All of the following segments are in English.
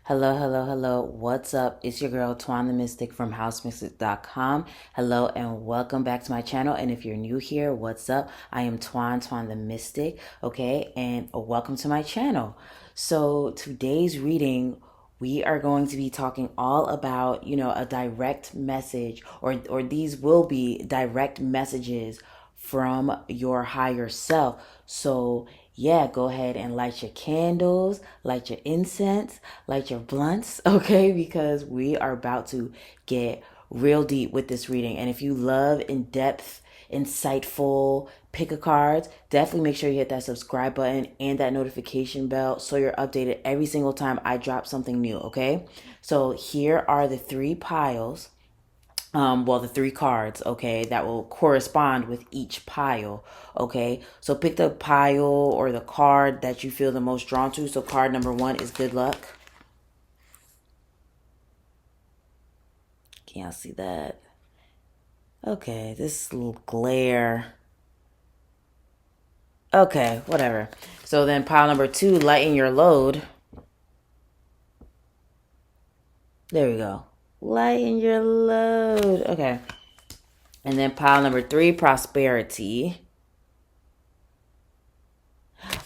Hello, hello, hello. What's up? It's your girl Twan The Mystik from housemystic.com. Hello and welcome back to my channel. And if you're new here, what's up? I am Twan The Mystik, okay? And welcome to my channel. So today's reading, we are going to be talking all about, a direct message or these will be direct messages from your higher self. So yeah, go ahead and light your candles, light your incense, light your blunts, okay? Because we are about to get real deep with this reading. And if you love in-depth, insightful pick a cards, definitely make sure you hit that subscribe button and that notification bell so you're updated every single time I drop something new, okay? So here are the three piles, the three cards, okay, that will correspond with each pile, okay? So pick the pile or the card that you feel the most drawn to. So card number 1 is good luck. Can y'all see that? Okay, this little glare. Okay, whatever. So then pile number 2, lighten your load. There we go. Lighten your load. Okay. And then pile number 3, prosperity.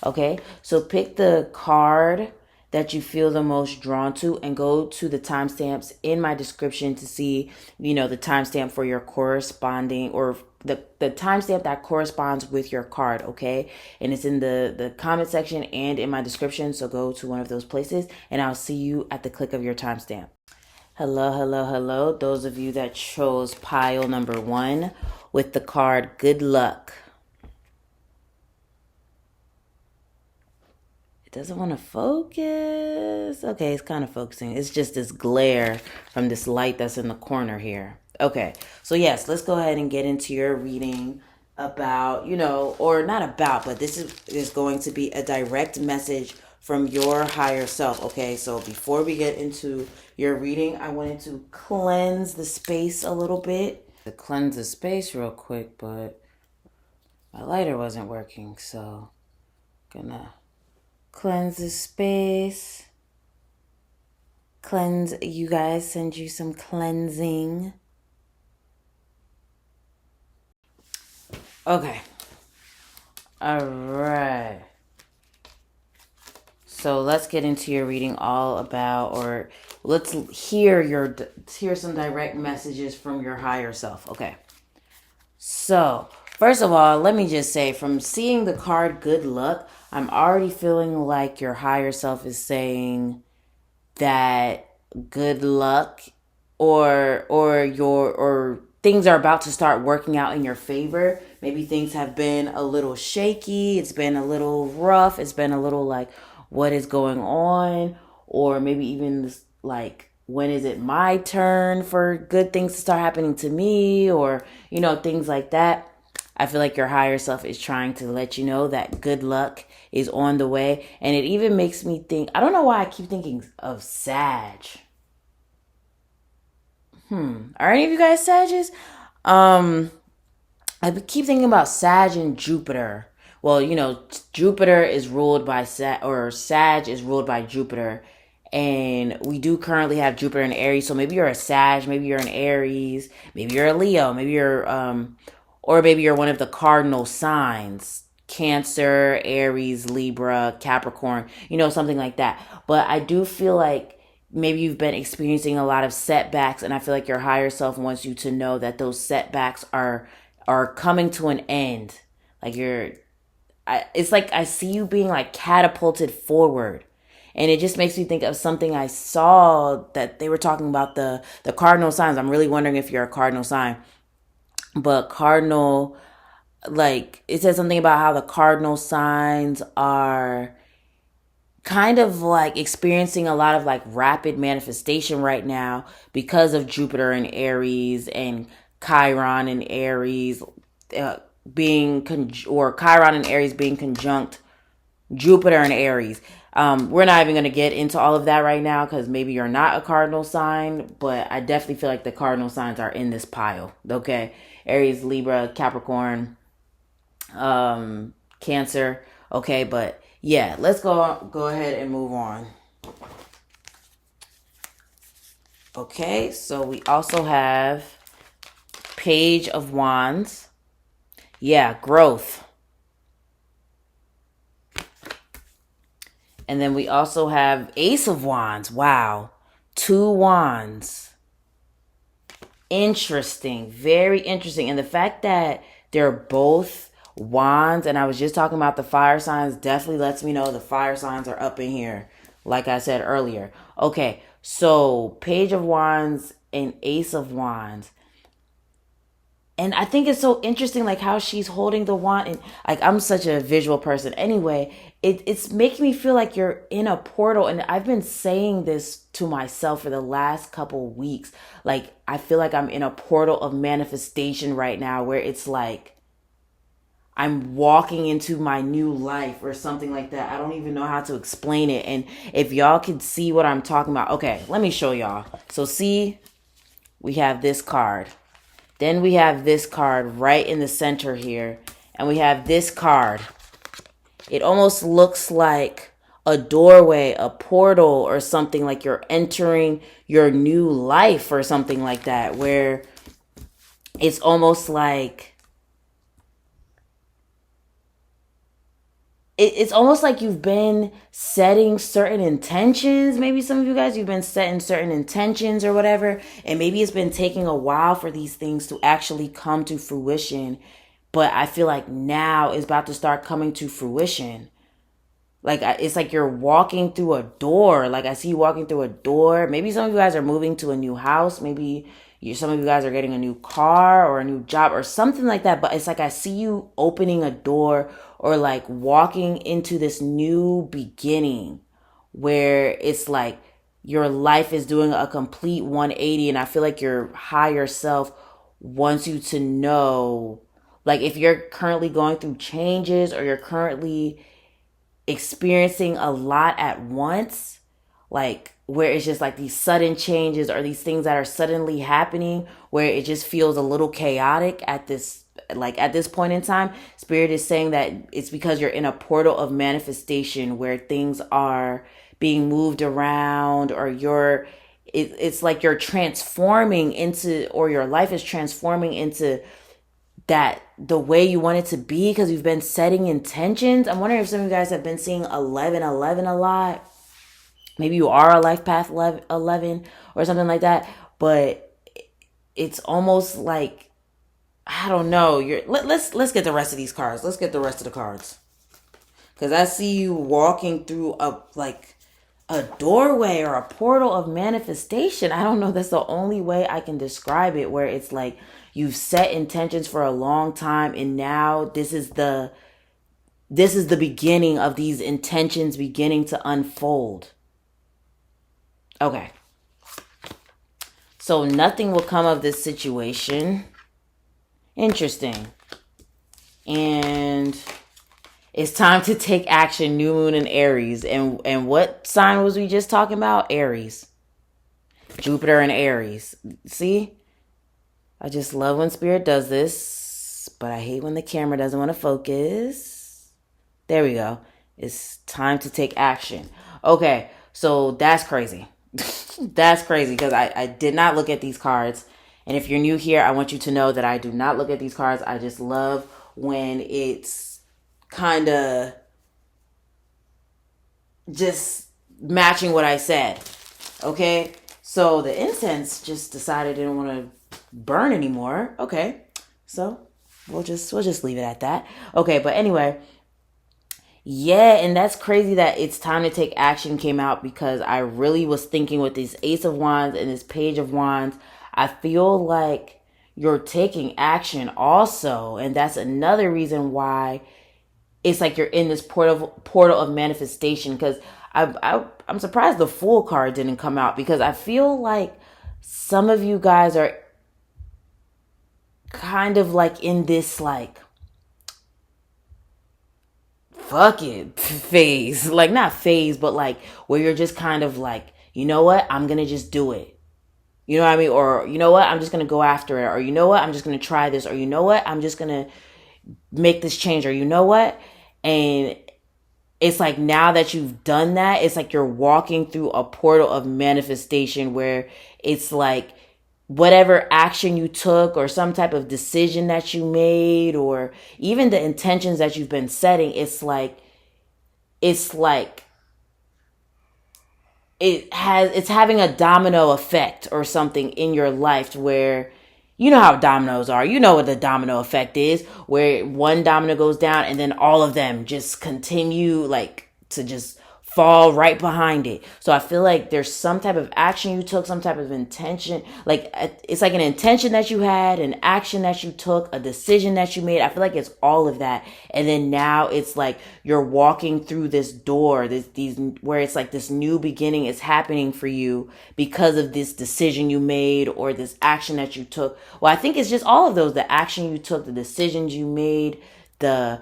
Okay, so pick the card that you feel the most drawn to and go to the timestamps in my description to see, the timestamp for your corresponding or the timestamp that corresponds with your card, okay? And it's in the comment section and in my description, so go to one of those places and I'll see you at the click of your timestamp. Hello, hello, hello. Those of you that chose pile number 1 with the card good luck. It doesn't want to focus. Okay, it's kind of focusing. It's just this glare from this light that's in the corner here. Okay, so yes, let's go ahead and get into your reading about, or not about, but this is going to be a direct message from your higher self. Okay, so before we get into your reading, I wanted to cleanse the space a little bit. To cleanse the space real quick, but my lighter wasn't working, so gonna cleanse the space. Cleanse you guys, send you some cleansing. Okay. All right. So let's get into your reading all about, or let's hear some direct messages from your higher self. Okay. So, first of all, let me just say, from seeing the card good luck, I'm already feeling like your higher self is saying that good luck or things are about to start working out in your favor. Maybe things have been a little shaky, it's been a little rough, it's been a little like what is going on, or maybe even this, like, when is it my turn for good things to start happening to me, or things like that. I feel like your higher self is trying to let you know that good luck is on the way. And it even makes me think, I don't know why I keep thinking of Sag. Are any of you guys Sages? I keep thinking about Sag and Jupiter. Well, Jupiter is ruled by Sag, or Sag is ruled by Jupiter. And we do currently have Jupiter in Aries. So maybe you're a Sag, maybe you're an Aries, maybe you're a Leo, maybe you're, or maybe you're one of the cardinal signs. Cancer, Aries, Libra, Capricorn, something like that. But I do feel like maybe you've been experiencing a lot of setbacks, and I feel like your higher self wants you to know that those setbacks are coming to an end. Like it's like I see you being like catapulted forward. And it just makes me think of something I saw that they were talking about the cardinal signs. I'm really wondering if you're a cardinal sign. But cardinal, like, it says something about how the cardinal signs are kind of like experiencing a lot of like rapid manifestation right now because of Jupiter in Aries and Chiron in Aries or Chiron in Aries being conjunct Jupiter in Aries. We're not even going to get into all of that right now because maybe you're not a cardinal sign, but I definitely feel like the cardinal signs are in this pile. Okay, Aries, Libra, Capricorn, Cancer. Okay, but yeah, let's go ahead and move on. Okay, so we also have Page of Wands. Yeah, growth. And then we also have Ace of Wands. Wow. Two wands. Interesting. Very interesting. And the fact that they're both wands, and I was just talking about the fire signs, definitely lets me know the fire signs are up in here, like I said earlier. Okay, so Page of Wands and Ace of Wands. And I think it's so interesting, like how she's holding the wand, and like I'm such a visual person. Anyway, it's making me feel like you're in a portal, and I've been saying this to myself for the last couple weeks. Like I feel like I'm in a portal of manifestation right now, where it's like I'm walking into my new life or something like that. I don't even know how to explain it. And if y'all can see what I'm talking about, okay, let me show y'all. So see, we have this card. Then we have this card right in the center here. And we have this card. It almost looks like a doorway, a portal, or something, like you're entering your new life or something like that, where it's almost like it's almost like you've been setting certain intentions. Maybe some of you guys, you've been setting certain intentions or whatever. And maybe it's been taking a while for these things to actually come to fruition. But I feel like now it's about to start coming to fruition. Like it's like you're walking through a door. Like I see you walking through a door. Maybe some of you guys are moving to a new house. Maybe some of you guys are getting a new car or a new job or something like that. But it's like I see you opening a door or like walking into this new beginning where it's like your life is doing a complete 180. And I feel like your higher self wants you to know, like if you're currently going through changes or you're currently experiencing a lot at once, like where it's just like these sudden changes or these things that are suddenly happening where it just feels a little chaotic at this point in time. Spirit is saying that it's because you're in a portal of manifestation where things are being moved around, or it's like you're transforming into, or your life is transforming into that the way you want it to be, because you've been setting intentions. I'm wondering if some of you guys have been seeing 1111 a lot. Maybe you are a life path 11 or something like that. But it's almost like, I don't know. Let's get the rest of these cards. Let's get the rest of the cards. Because I see you walking through a doorway or a portal of manifestation. I don't know. That's the only way I can describe it, where it's like you've set intentions for a long time, and now this is the beginning of these intentions beginning to unfold. Okay. So nothing will come of this situation. Interesting. And it's time to take action. New moon in Aries. And what sign was we just talking about? Aries. Jupiter in Aries. See? I just love when Spirit does this, but I hate when the camera doesn't want to focus. There we go. It's time to take action. Okay, so that's crazy. That's crazy, because I did not look at these cards. And if you're new here, I want you to know that I do not look at these cards. I just love when it's kind of just matching what I said. Okay, so the incense just decided it didn't want to burn anymore. Okay, so we'll just leave it at that. Okay, but anyway, yeah, and that's crazy that it's time to take action came out, because I really was thinking with this Ace of Wands and this Page of Wands, I feel like you're taking action also, and that's another reason why it's like you're in this portal of manifestation. Because I'm surprised the Fool card didn't come out, because I feel like some of you guys are kind of like in this like fuck it phase, like not phase, but like where you're just kind of like, you know what, I'm gonna just do it, you know what I mean, or you know what, I'm just gonna go after it, or you know what, I'm just gonna try this, or you know what, I'm just gonna make this change, or you know what. And it's like now that you've done that, it's like you're walking through a portal of manifestation where it's like whatever action you took or some type of decision that you made or even the intentions that you've been setting, it's like it's having a domino effect or something in your life where you know how dominoes are. You know what the domino effect is, where one domino goes down and then all of them just continue like to just fall right behind it. So I feel like there's some type of action you took, some type of intention. Like it's like an intention that you had, an action that you took, a decision that you made. I feel like it's all of that. And then now it's like you're walking through this door, these where it's like this new beginning is happening for you because of this decision you made or this action that you took. Well, I think it's just all of those, the action you took, the decisions you made, the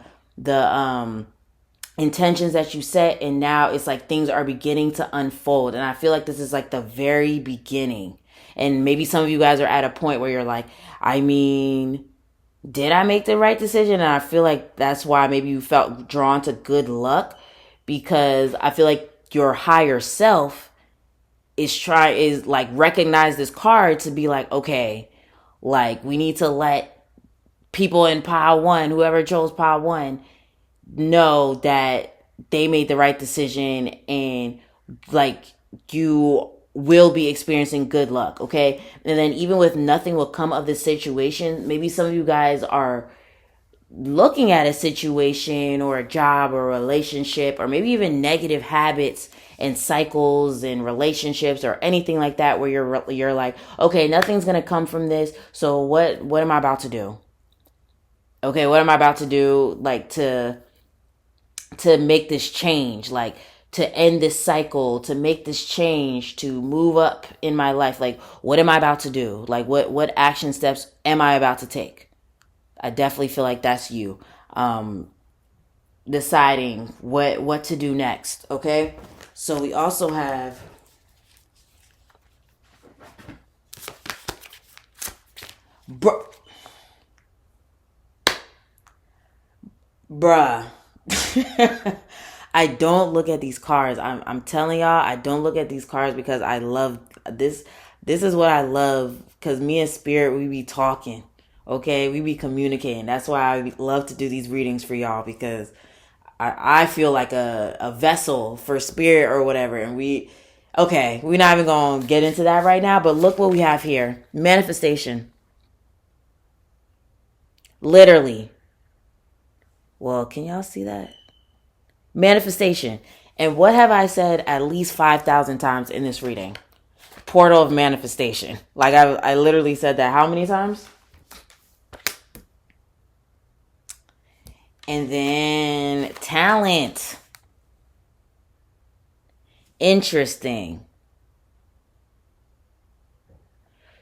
intentions that you set, and now it's like things are beginning to unfold. And I feel like this is like the very beginning. And maybe some of you guys are at a point where you're like, I mean, did I make the right decision? And I feel like that's why maybe you felt drawn to good luck, because I feel like your higher self is like recognize this card to be like, okay, like we need to let people in pile one, whoever chose pile one, know that they made the right decision, and like you will be experiencing good luck. Okay. And then even with nothing will come of this situation, maybe some of you guys are looking at a situation or a job or a relationship or maybe even negative habits and cycles and relationships or anything like that where you're like, okay, nothing's going to come from this, so what am I about to do? Okay, what am I about to do, like to make this change, like to end this cycle, to make this change, to move up in my life? Like, what am I about to do? Like, what action steps am I about to take? I definitely feel like that's you, deciding what to do next. Okay, so we also have bruh. I don't look at these cards. I'm telling y'all, I don't look at these cards because I love this. This is what I love, because me and Spirit, we be talking. Okay, we be communicating. That's why I love to do these readings for y'all, because I feel like a vessel for Spirit or whatever. And we're not even gonna get into that right now, but look what we have here. Manifestation. Literally. Well, can y'all see that? Manifestation. And what have I said at least 5,000 times in this reading? Portal of manifestation. Like I literally said that how many times? And then talent. Interesting.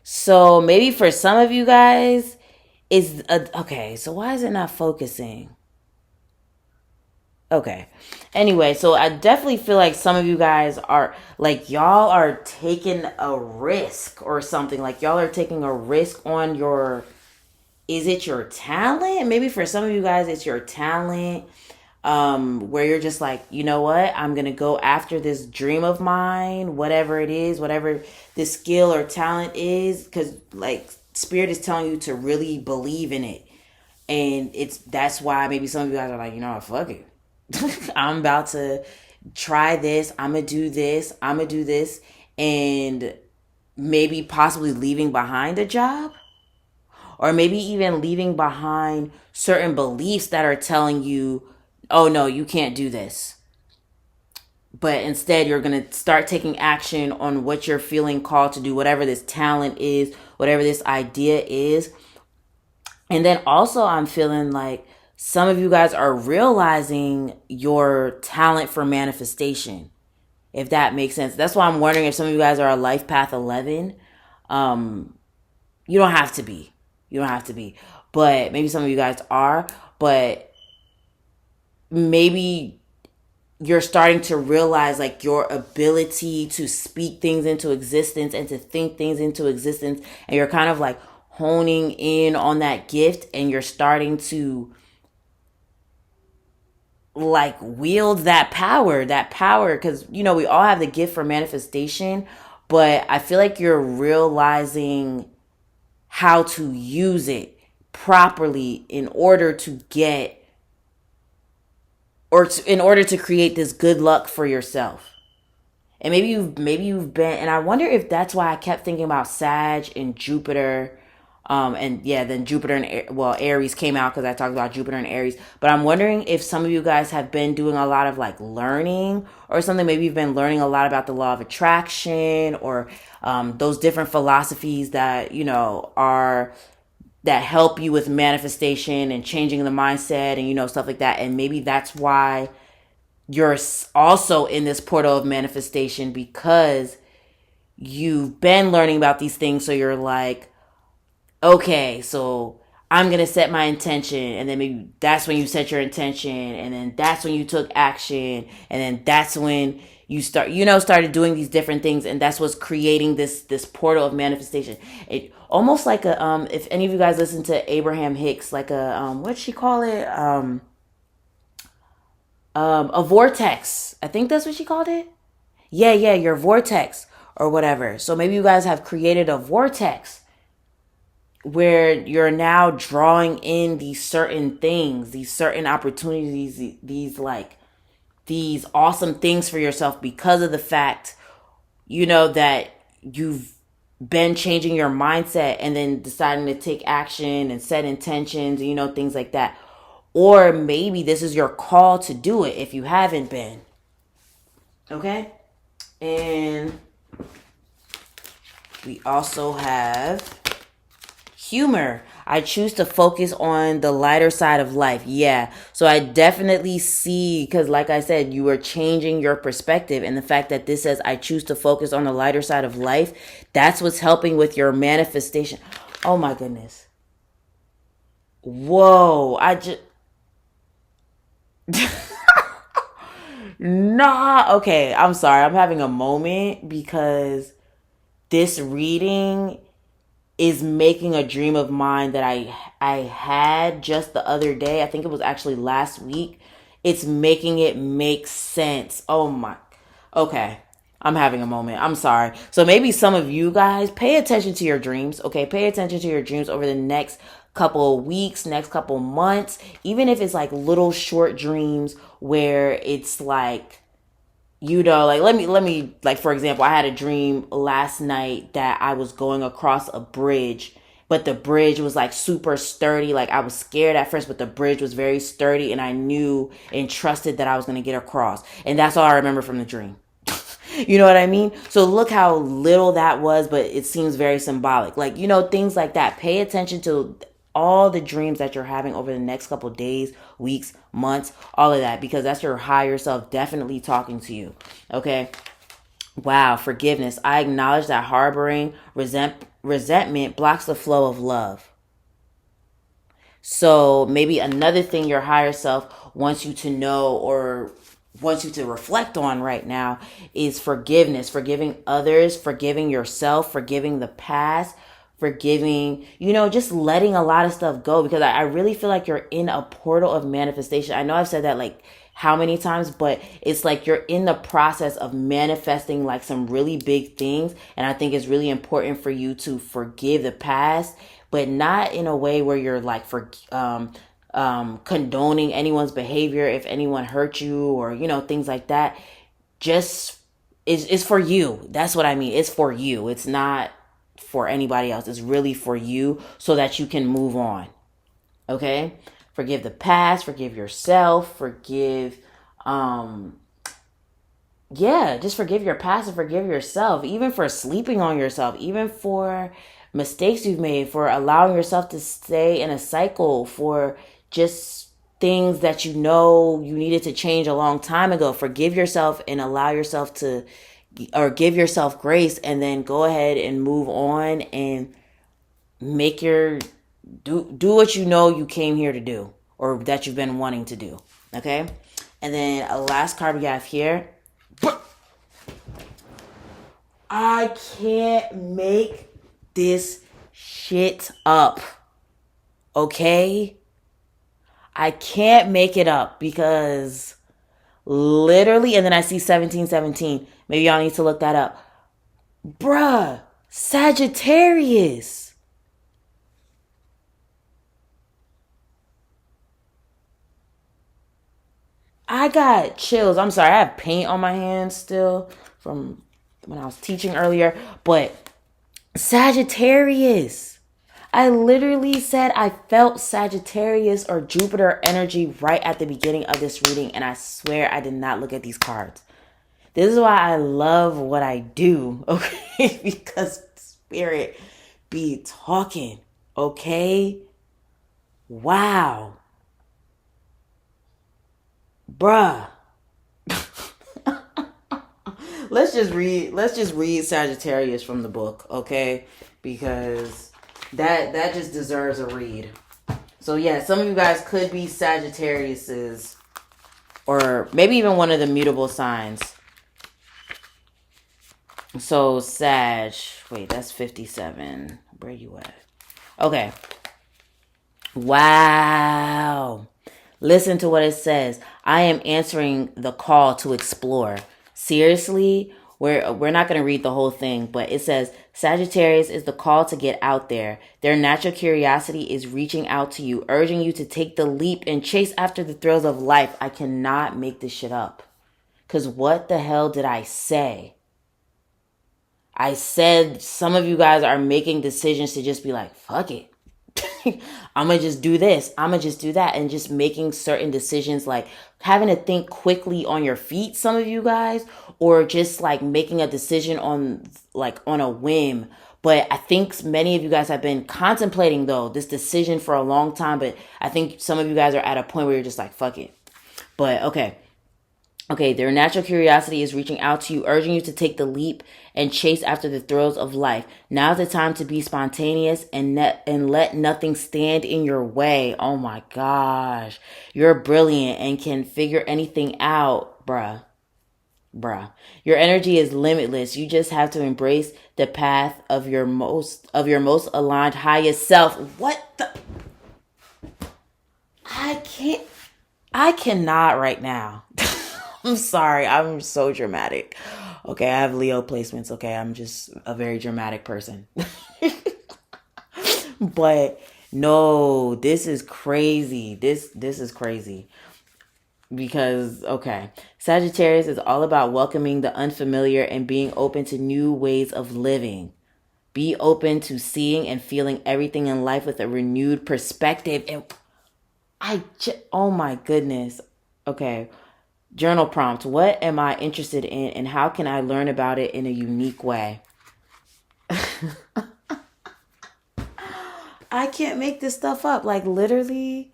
So maybe for some of you guys, okay, so why is it not focusing? Okay. Anyway, so I definitely feel like some of you guys are like, y'all are taking a risk or something. Like y'all are taking a risk on is it your talent? Maybe for some of you guys, it's your talent. Where you're just like, you know what? I'm going to go after this dream of mine, whatever it is, whatever this skill or talent is. 'Cause like Spirit is telling you to really believe in it. And that's why maybe some of you guys are like, you know what, fuck it. I'm about to try this. I'm going to do this. I'm going to do this. And maybe possibly leaving behind a job, or maybe even leaving behind certain beliefs that are telling you, oh no, you can't do this. But instead, you're going to start taking action on what you're feeling called to do, whatever this talent is, whatever this idea is. And then also, I'm feeling like some of you guys are realizing your talent for manifestation, if that makes sense. That's why I'm wondering if some of you guys are a life path 11. You don't have to be. You don't have to be. But maybe some of you guys are. But maybe you're starting to realize like your ability to speak things into existence and to think things into existence. And you're kind of like honing in on that gift, and you're starting to like wield that power, because we all have the gift for manifestation, but I feel like you're realizing how to use it properly in order to get in order to create this good luck for yourself. And maybe you've been, and I wonder if that's why I kept thinking about Sag and Jupiter. And yeah, then Jupiter and Aries came out because I talked about Jupiter and Aries. But I'm wondering if some of you guys have been doing a lot of like learning or something. Maybe you've been learning a lot about the law of attraction, or those different philosophies that are that help you with manifestation and changing the mindset, and stuff like that. And maybe that's why you're also in this portal of manifestation, because you've been learning about these things. So you're like, okay, so I'm going to set my intention. And then maybe that's when you set your intention. And then that's when you took action. And then that's when you started doing these different things. And that's what's creating this portal of manifestation. It almost like if any of you guys listen to Abraham Hicks, like what'd she call it? A vortex. I think that's what she called it. Yeah, your vortex or whatever. So maybe you guys have created a vortex where you're now drawing in these certain things, these certain opportunities, these awesome things for yourself, because of the fact, that you've been changing your mindset and then deciding to take action and set intentions, things like that. Or maybe this is your call to do it if you haven't been. Okay? And we also have humor. I choose to focus on the lighter side of life. Yeah. So I definitely see, because like I said, you are changing your perspective. And the fact that this says, I choose to focus on the lighter side of life, that's what's helping with your manifestation. Oh my goodness. Whoa. Nah. Okay. I'm sorry. I'm having a moment because this reading is making a dream of mine that I had just the other day. I think it was actually last week. It's making it make sense. Oh my. Okay. I'm having a moment. I'm sorry. So maybe some of you guys pay attention to your dreams. Okay. Pay attention to your dreams over the next couple of weeks, next couple months, even if it's like little short dreams where it's like, like let me like, for example, I had a dream last night that I was going across a bridge, but the bridge was like super sturdy. Like, I was scared at first, but the bridge was very sturdy, and I knew and trusted that I was going to get across. And that's all I remember from the dream. You know what I mean? So look how little that was, but it seems very symbolic. Like, things like that. Pay attention to all the dreams that you're having over the next couple days, weeks, months, all of that, because that's your higher self definitely talking to you. Okay? Wow, forgiveness. I acknowledge that harboring resentment blocks the flow of love. So maybe another thing your higher self wants you to know, or wants you to reflect on right now, is forgiveness. Forgiving others, forgiving yourself, forgiving the past, forgiving, just letting a lot of stuff go, because I really feel like you're in a portal of manifestation. I know I've said that like how many times, but it's like you're in the process of manifesting like some really big things. And I think it's really important for you to forgive the past, but not in a way where you're like condoning anyone's behavior if anyone hurt you, or things like that. Just it's for you. That's what I mean. It's for you. It's not for anybody else. It's really for you, so that you can move on. Okay? Forgive the past, forgive yourself, just forgive your past and forgive yourself, even for sleeping on yourself, even for mistakes you've made, for allowing yourself to stay in a cycle, for just things that you needed to change a long time ago. Forgive yourself and allow yourself to, or give yourself grace, and then go ahead and move on and make do what you came here to do, or that you've been wanting to do. Okay? And then a last card we have here. I can't make this shit up. Okay? I can't make it up because literally, and then I see 1717. Maybe y'all need to look that up. Bruh, Sagittarius. I got chills. I'm sorry, I have paint on my hands still from when I was teaching earlier. But Sagittarius. I literally said I felt Sagittarius or Jupiter energy right at the beginning of this reading, and I swear I did not look at these cards. This is why I love what I do, okay? Because spirit be talking, okay? Wow. Bruh. Let's just read Sagittarius from the book, okay? Because that just deserves a read. So yeah, some of you guys could be Sagittariuses, or maybe even one of the mutable signs. So Sag, wait, that's 57. Where you at? Okay. Wow. Listen to what it says. I am answering the call to explore. Seriously, we're not going to read the whole thing, but it says Sagittarius is the call to get out there. Their natural curiosity is reaching out to you, urging you to take the leap and chase after the thrills of life. I cannot make this shit up. Cuz what the hell did I say? I said some of you guys are making decisions to just be like, fuck it. I'm going to just do this. I'm going to just do that. And just making certain decisions, like having to think quickly on your feet, some of you guys, or just like making a decision on a whim. But I think many of you guys have been contemplating though this decision for a long time. But I think some of you guys are at a point where you're just like, fuck it. But okay. Okay, their natural curiosity is reaching out to you, urging you to take the leap and chase after the thrills of life. Now's the time to be spontaneous and let nothing stand in your way. Oh my gosh. You're brilliant and can figure anything out, bruh. Your energy is limitless. You just have to embrace the path of your most aligned highest self. What the? I cannot right now. I'm sorry. I'm so dramatic. Okay, I have Leo placements. Okay, I'm just a very dramatic person. But no, this is crazy. This is crazy. Because okay, Sagittarius is all about welcoming the unfamiliar and being open to new ways of living. Be open to seeing and feeling everything in life with a renewed perspective. And oh my goodness. Okay. Journal prompt. What am I interested in and how can I learn about it in a unique way? I can't make this stuff up. Like literally.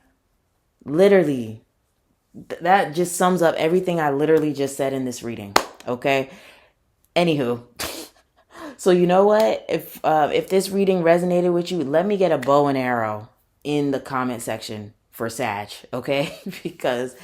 That just sums up everything I literally just said in this reading. Okay? Anywho. So you know what? If this reading resonated with you, let me get a bow and arrow in the comment section for Sag. Okay? Because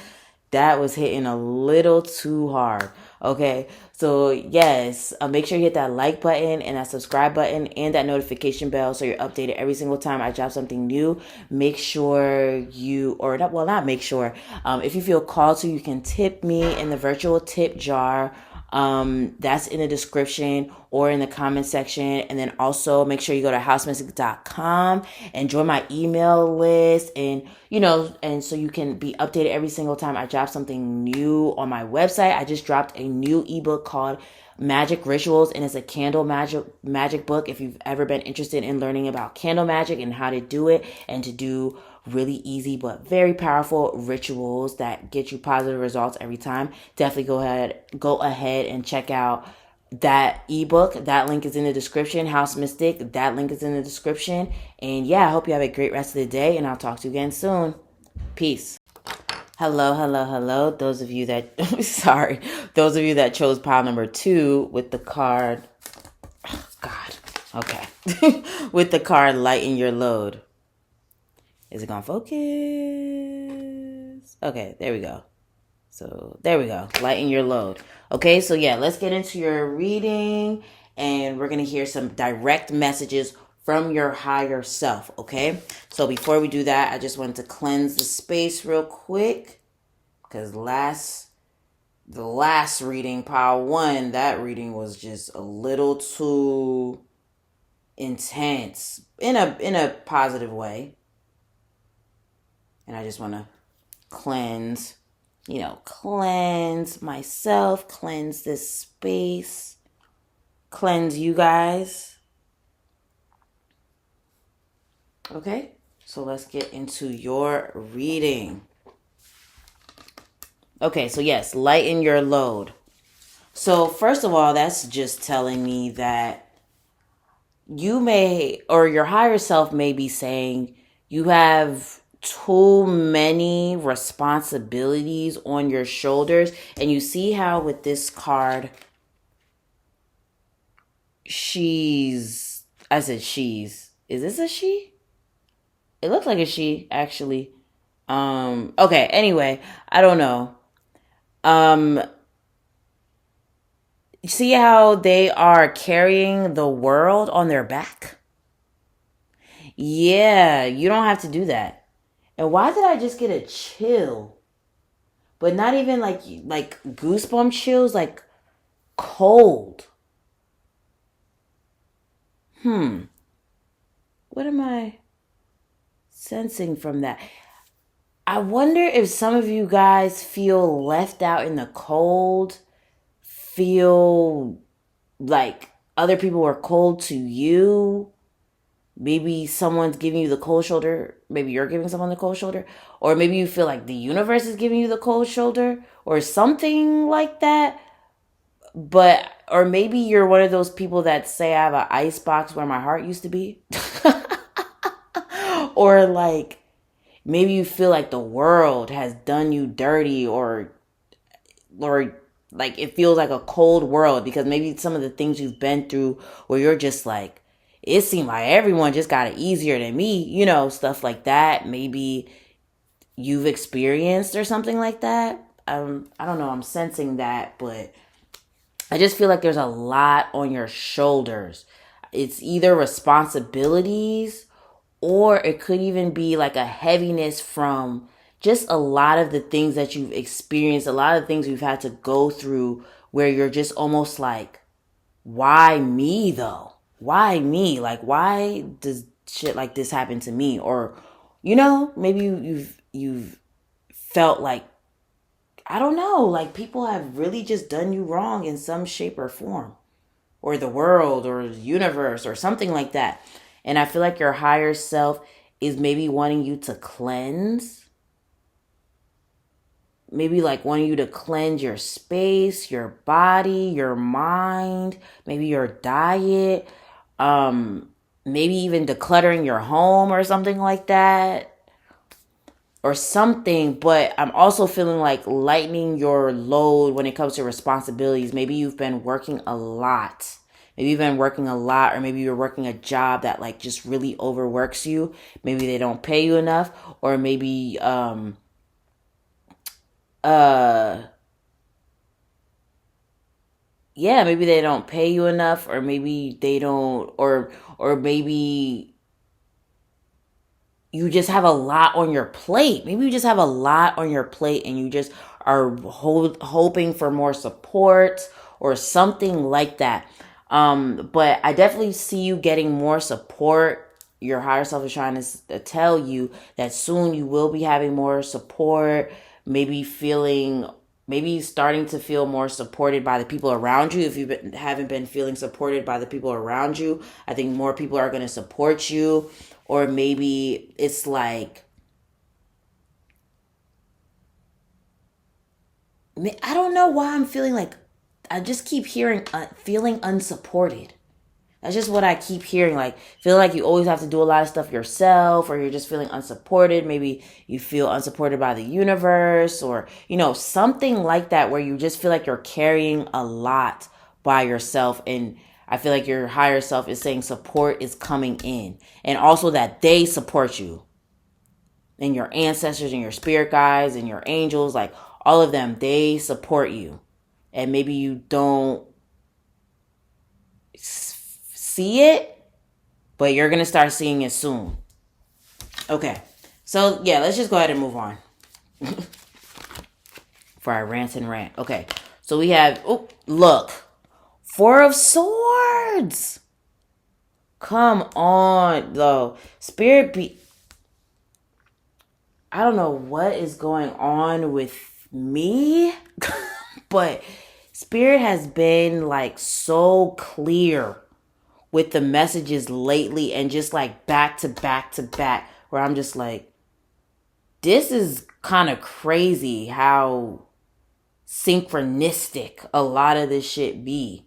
that was hitting a little too hard. Okay. So yes, make sure you hit that like button and that subscribe button and that notification bell so you're updated every single time I drop something new. Make sure you, or not, well, not make sure. If you feel called to, you can tip me in the virtual tip jar. That's in the description or in the comment section. And then also make sure you go to housemystic.com and join my email list, and and so you can be updated every single time I drop something new on my website. I just dropped a new ebook called Magick Rituals, and it's a candle magic book. If you've ever been interested in learning about candle magic and how to do it and to do really easy but very powerful rituals that get you positive results every time, definitely go ahead and check out that ebook. That link is in the description. House Mystic, that link is in the description. And yeah, I hope you have a great rest of the day, and I'll talk to you again soon. Peace. Hello. Those of you that those of you that chose pile number 2 with the card, oh God, okay, with the card Lighten Your Load. Is it gonna focus? Okay, there we go. So there we go. Lighten your load. Okay, so yeah, let's get into your reading, and we're gonna hear some direct messages from your higher self, okay? So before we do that, I just wanted to cleanse the space real quick, because the last reading, Power 1, that reading was just a little too intense in a positive way. And I just want to cleanse, cleanse myself, cleanse this space, cleanse you guys. Okay, so let's get into your reading. Okay, so yes, lighten your load. So first of all, that's just telling me that you may, or your higher self may be saying you have too many responsibilities on your shoulders. And you see how with this card, I said she's, is this a she? It looks like a she, actually. Okay, anyway, I don't know. See how they are carrying the world on their back? Yeah, you don't have to do that. And why did I just get a chill? But not even like goosebump chills, like cold. What am I sensing from that? I wonder if some of you guys feel left out in the cold, feel like other people are cold to you. Maybe someone's giving you the cold shoulder. Maybe you're giving someone the cold shoulder. Or maybe you feel like the universe is giving you the cold shoulder or something like that. Or maybe you're one of those people that say, I have an ice box where my heart used to be. Or like, maybe you feel like the world has done you dirty, or like it feels like a cold world because maybe some of the things you've been through where you're just like, it seemed like everyone just got it easier than me, stuff like that. Maybe you've experienced or something like that. I don't know. I'm sensing that, but I just feel like there's a lot on your shoulders. It's either responsibilities, or it could even be like a heaviness from just a lot of the things that you've experienced, a lot of things you've had to go through where you're just almost like, why me though? Why me? Like, why does shit like this happen to me? Or, maybe you've felt like, I don't know, like people have really just done you wrong in some shape or form, or the world or the universe or something like that. And I feel like your higher self is maybe wanting you to cleanse. Maybe like wanting you to cleanse your space, your body, your mind, maybe your diet, maybe even decluttering your home or something like that. Or something, but I'm also feeling like lightening your load when it comes to responsibilities. Maybe you've been working a lot. Or maybe you're working a job that like just really overworks you. Maybe they don't pay you enough, or maybe yeah, maybe they don't pay you enough, or maybe they don't, or maybe you just have a lot on your plate. Maybe you just have a lot on your plate and you just are hoping for more support or something like that. But I definitely see you getting more support. Your higher self is trying to tell you that soon you will be having more support. Maybe starting to feel more supported by the people around you. If you haven't been feeling supported by the people around you, I think more people are going to support you. Or maybe it's like, I don't know why I'm feeling like, I just keep hearing feeling unsupported. That's just what I keep hearing. Like, feel like you always have to do a lot of stuff yourself, or you're just feeling unsupported. Maybe you feel unsupported by the universe, or, something like that, where you just feel like you're carrying a lot by yourself. And I feel like your higher self is saying support is coming in, and also that they support you, and your ancestors and your spirit guides and your angels, like all of them, they support you. And maybe you don't see it, but you're going to start seeing it soon. Okay. So, yeah, let's just go ahead and move on for our rant and rant. Okay. So we have, oh, look, Four of Swords. Come on, though. Spirit be... I don't know what is going on with me, but Spirit has been like so clear with the messages lately and just like back to back to back, where I'm just like, this is kind of crazy how synchronistic a lot of this shit be,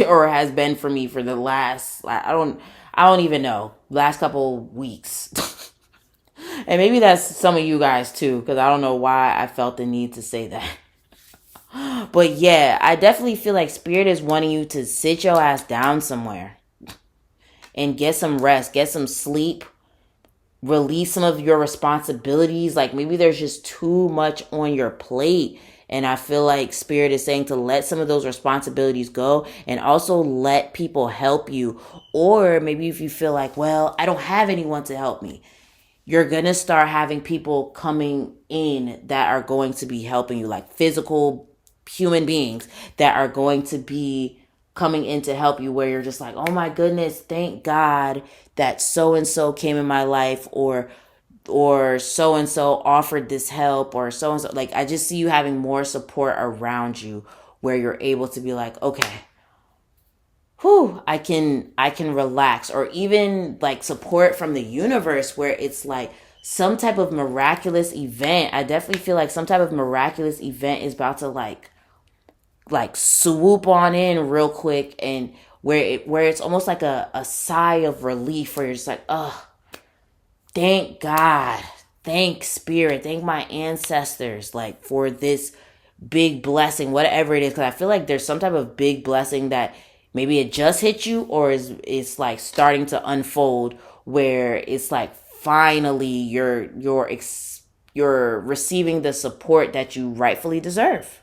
or has been for me for the last, I don't even know, last couple weeks. And maybe that's some of you guys too, because I don't know why I felt the need to say that. But yeah, I definitely feel like Spirit is wanting you to sit your ass down somewhere and get some rest, get some sleep, release some of your responsibilities. Like maybe there's just too much on your plate. And I feel like Spirit is saying to let some of those responsibilities go and also let people help you. Or maybe if you feel like, well, I don't have anyone to help me, you're going to start having people coming in that are going to be helping you, like physical human beings that are going to be coming in to help you, where you're just like, oh my goodness, thank God that so-and-so came in my life, or so-and-so offered this help, or so-and-so. Like, I just see you having more support around you where you're able to be like, okay, whew, I can relax. Or even like support from the universe where it's like some type of miraculous event. I definitely feel like some type of miraculous event is about to like swoop on in real quick, and where it's almost like a sigh of relief, where you're just like, oh, thank God, thank Spirit, thank my ancestors, like for this big blessing, whatever it is. Because I feel like there's some type of big blessing that maybe it just hit you, or it's like starting to unfold, where it's like finally you're receiving the support that you rightfully deserve.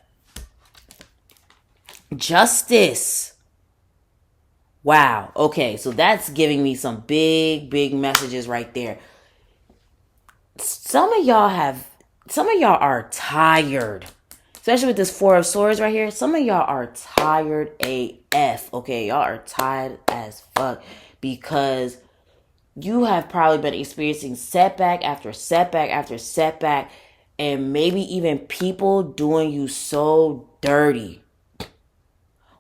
Justice. Wow. Okay, so that's giving me some big messages right there. Some of y'all are tired. Especially with this Four of Swords right here. Some of y'all are tired AF. Okay, y'all are tired as fuck. Because you have probably been experiencing setback after setback after setback. And maybe even people doing you so dirty.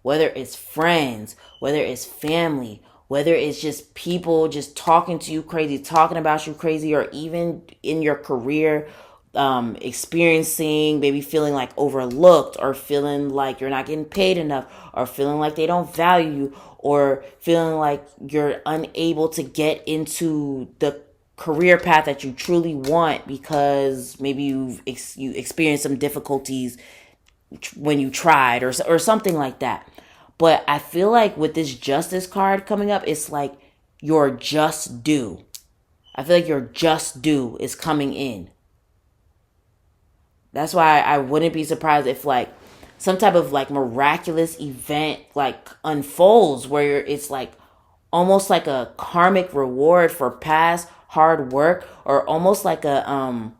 Whether it's friends, whether it's family, whether it's just people just talking to you crazy, talking about you crazy, or even in your career, experiencing, maybe feeling like overlooked, or feeling like you're not getting paid enough, or feeling like they don't value you, or feeling like you're unable to get into the career path that you truly want because maybe you experienced some difficulties when you tried, or something like that. But I feel like with this Justice card coming up, it's like your just due. I feel like your just due is coming in. That's why I wouldn't be surprised if like some type of like miraculous event like unfolds, where it's like almost like a karmic reward for past hard work, or almost like I'm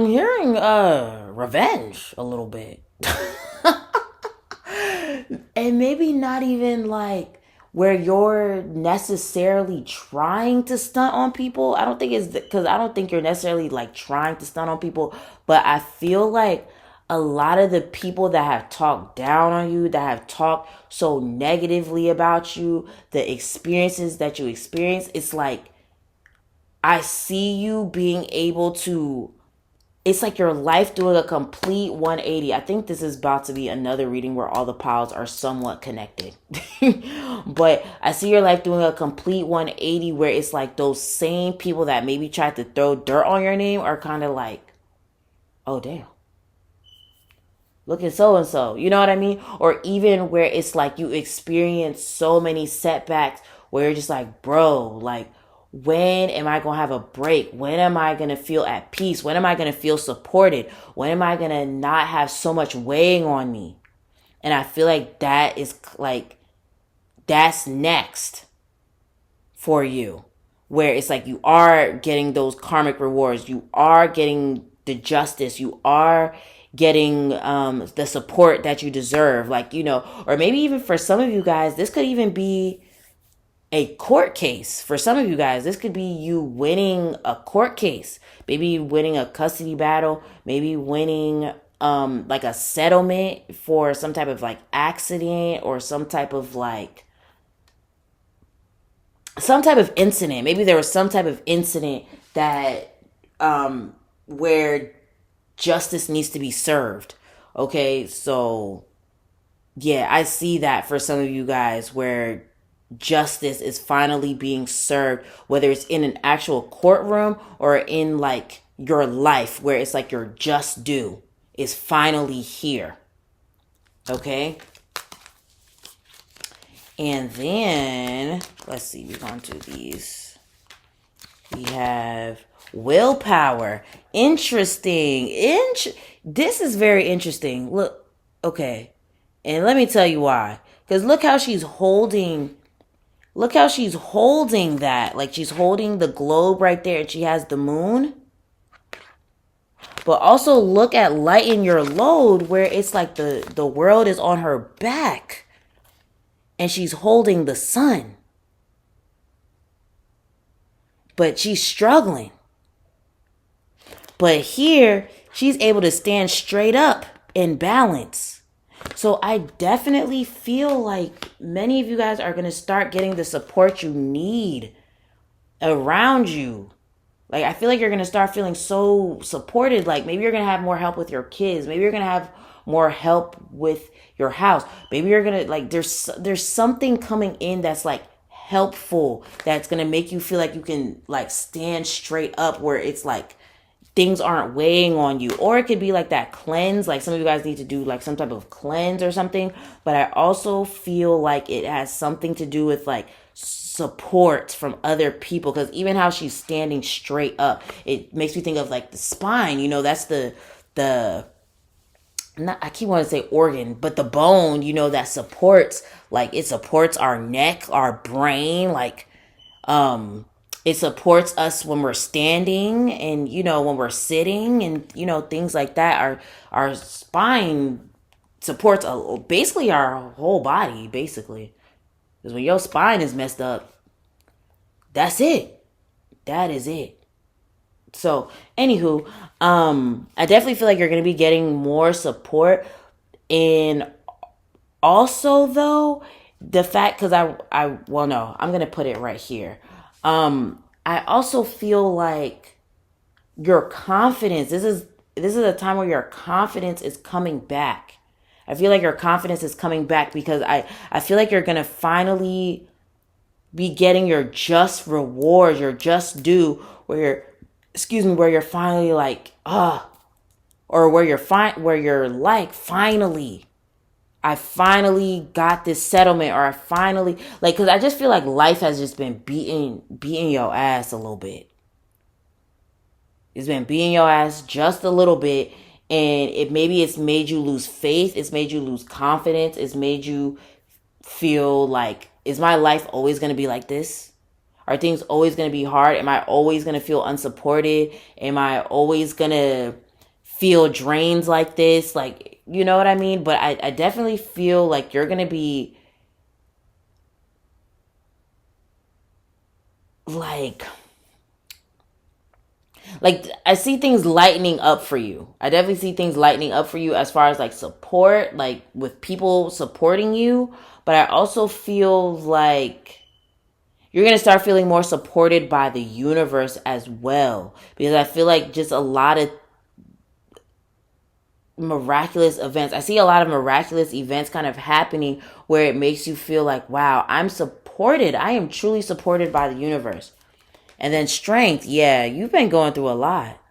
hearing revenge a little bit. And maybe not even like where you're necessarily trying to stunt on people. I don't think it's because I don't think you're necessarily like trying to stunt on people, but I feel like a lot of the people that have talked down on you, that have talked so negatively about you, the experiences that you experience, it's like I see you being able to, it's like your life doing a complete 180. I think this is about to be another reading where all the piles are somewhat connected. But I see your life doing a complete 180, where it's like those same people that maybe tried to throw dirt on your name are kind of like, oh, damn. Look at so-and-so. You know what I mean? Or even where it's like you experience so many setbacks where you're just like, bro, like, when am I going to have a break? When am I going to feel at peace? When am I going to feel supported? When am I going to not have so much weighing on me? And I feel like that is like that's next for you, where it's like you are getting those karmic rewards, you are getting the justice, you are getting the support that you deserve, like, you know. Or maybe even for some of you guys, this could even be a court case. For some of you guys, this could be you winning a court case, maybe winning a custody battle, maybe winning like a settlement for some type of like accident, or some type of incident. Maybe there was some type of incident that where justice needs to be served. Okay, so yeah, I see that for some of you guys, where justice is finally being served, whether it's in an actual courtroom or in like your life, where it's like your just due is finally here. Okay. And then let's see, we're going to these. We have willpower. Interesting. This is very interesting. Look, okay. And let me tell you why. Because look how she's holding that. Like, she's holding the globe right there, and she has the moon. But also look at lighten your load, where it's like the world is on her back, and she's holding the sun. But she's struggling. But here, she's able to stand straight up and balance. So I definitely feel like many of you guys are going to start getting the support you need around you. Like, I feel like you're going to start feeling so supported. Like, maybe you're going to have more help with your kids. Maybe you're going to have more help with your house. Maybe you're going to, like, there's something coming in that's, like, helpful, that's going to make you feel like you can, like, stand straight up, where it's, like, things aren't weighing on you. Or it could be, like, that cleanse. Like, some of you guys need to do, like, some type of cleanse or something. But I also feel like it has something to do with, like, support from other people, because even how she's standing straight up, it makes me think of like the spine. You know, that's the not, I keep wanting to say organ, but the bone, you know, that supports, like, it supports our neck, our brain, like it supports us when we're standing, and, you know, when we're sitting, and, you know, things like that. Our spine supports basically our whole body, basically. Because when your spine is messed up, that's it. That is it. So, anywho, I definitely feel like you're going to be getting more support. And also, though, the fact, because well, no, I'm going to put it right here. I also feel like your confidence, this is a time where your confidence is coming back. I feel like your confidence is coming back, because I feel like you're going to finally be getting your just reward, your just due, where you're finally like, or where you're like, finally, I finally got this settlement, or I finally, like, because I just feel like life has just been beating your ass a little bit. It's been beating your ass just a little bit. And it's made you lose faith. It's made you lose confidence. It's made you feel like, is my life always going to be like this? Are things always going to be hard? Am I always going to feel unsupported? Am I always going to feel drained like this? Like, you know what I mean? But I definitely feel like you're going to be like I see things lightening up for you. I definitely see things lightening up for you as far as like support, like with people supporting you. But I also feel like you're going to start feeling more supported by the universe as well. Because I feel like just a lot of miraculous events. I see a lot of miraculous events kind of happening, where it makes you feel like, wow, I'm supported. I am truly supported by the universe. And then strength, yeah, you've been going through a lot.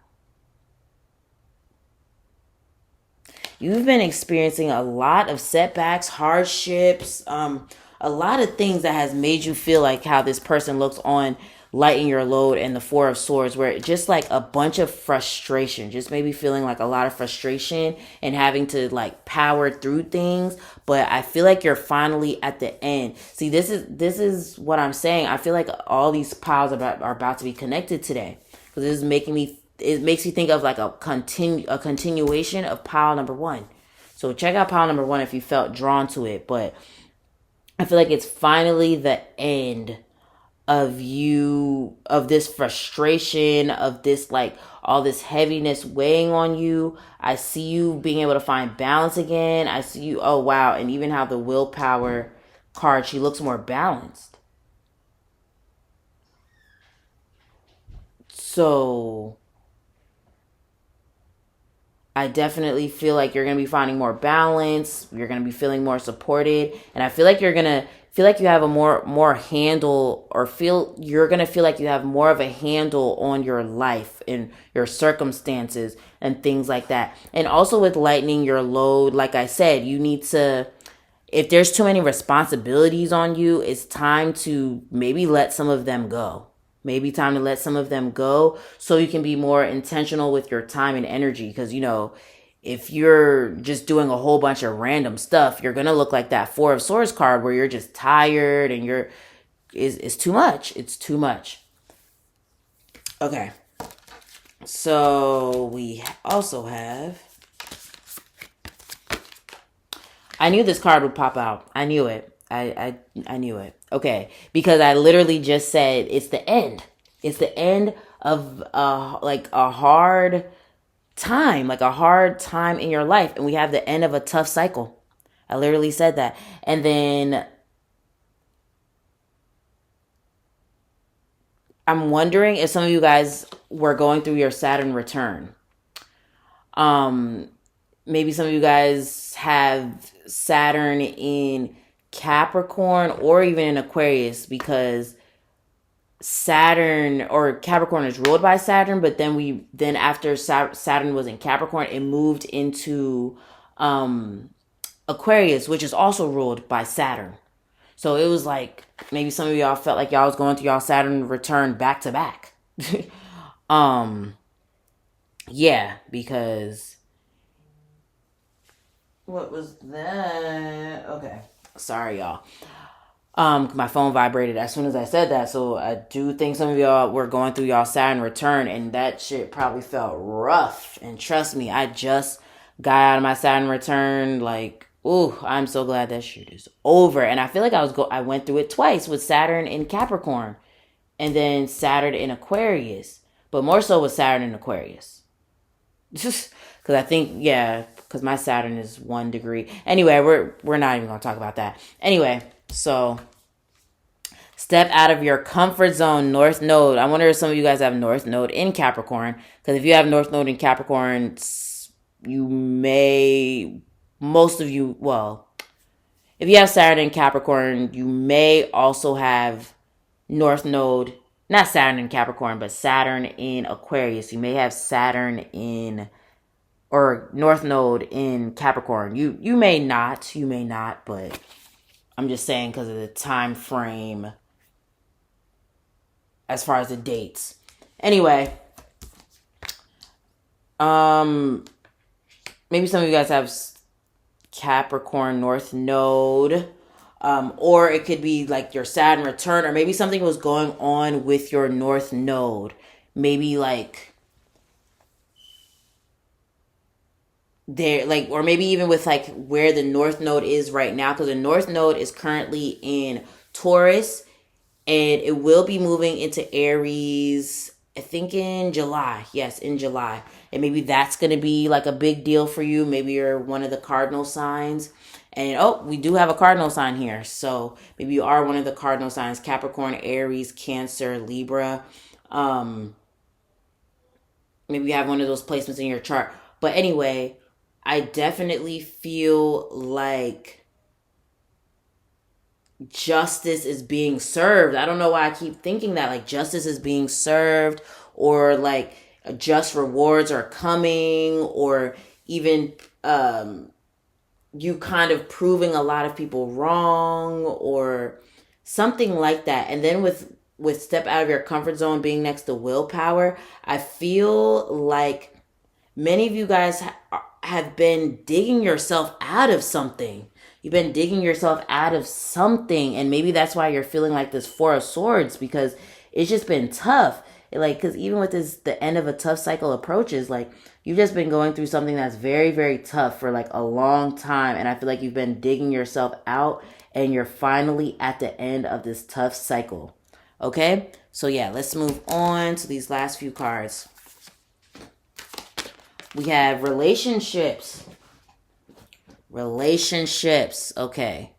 You've been experiencing a lot of setbacks, hardships, a lot of things that has made you feel like how this person looks on lighten your load, and the Four of Swords, where it just like a bunch of frustration, just maybe feeling like a lot of frustration and having to like power through things. But I feel like you're finally at the end. See, this is what I'm saying. I feel like all these piles are about to be connected today, because this is making me. It makes me think of like a continuation of pile number one. So check out pile number one if you felt drawn to it. But I feel like it's finally the end of this frustration, of this like all this heaviness weighing on you. I see you being able to find balance again. I see you, oh wow, and even how the willpower card, she looks more balanced. So I definitely feel like you're going to be finding more balance. You're going to be feeling more supported. And I feel like you're going to feel like you have a more handle, or you're going to feel like you have more of a handle on your life and your circumstances and things like that. And also with lightening your load, like I said, you need to, if there's too many responsibilities on you, it's time to maybe let some of them go. Maybe time to let some of them go so you can be more intentional with your time and energy. Because, if you're just doing a whole bunch of random stuff, you're going to look like that Four of Swords card where you're just tired and it's too much. It's too much. Okay. So we also have, I knew this card would pop out. I knew it. I knew it. Okay, because I literally just said it's the end. It's the end of like a hard time, like a hard time in your life, and we have the end of a tough cycle. I literally said that. And then I'm wondering if some of you guys were going through your Saturn return. Maybe some of you guys have Saturn in Capricorn or even in Aquarius, because Saturn or Capricorn is ruled by Saturn, but then after Saturn was in Capricorn, it moved into Aquarius, which is also ruled by Saturn. So it was like maybe some of y'all felt like y'all was going through y'all Saturn return back to back. Yeah, because what was that? Okay. Sorry, y'all. My phone vibrated as soon as I said that. So I do think some of y'all were going through y'all Saturn return, and that shit probably felt rough. And trust me, I just got out of my Saturn return. Like, ooh, I'm so glad that shit is over. And I feel like I went through it twice with Saturn in Capricorn, and then Saturn in Aquarius, but more so with Saturn in Aquarius. Just because I think, yeah, because my Saturn is 1 degree. Anyway, we're not even gonna talk about that. Anyway, so step out of your comfort zone, North Node. I wonder if some of you guys have North Node in Capricorn, because if you have North Node in Capricorn, you may, most of you, well, if you have Saturn in Capricorn, you may also have North Node, not Saturn in Capricorn, but Saturn in Aquarius. You may have Saturn in, or North Node in Capricorn. You may not, but I'm just saying because of the time frame as far as the dates. Anyway, maybe some of you guys have Capricorn North Node. Or it could be like your Saturn return, or maybe something was going on with your North Node. Maybe like there, like, or maybe even with like where the North Node is right now, because the North Node is currently in Taurus, and it will be moving into Aries, I think in July. Yes, in July. And maybe that's going to be like a big deal for you. Maybe you're one of the cardinal signs. And we do have a cardinal sign here. So maybe you are one of the cardinal signs: Capricorn, Aries, Cancer, Libra. Maybe you have one of those placements in your chart. But anyway, I definitely feel like justice is being served. I don't know why I keep thinking that, like justice is being served, or like just rewards are coming, or even you kind of proving a lot of people wrong, or something like that. And then with with step out of your comfort zone being next to willpower, I feel like many of you guys have been digging yourself out of something. You've been digging yourself out of something, and maybe that's why you're feeling like this Four of Swords, because it's just been tough. Like, because even with this, the end of a tough cycle approaches, like, you've just been going through something that's very, very tough for like a long time, and I feel like you've been digging yourself out, and you're finally at the end of this tough cycle. Okay, so yeah, let's move on to these last few cards. We have relationships. Relationships. Okay.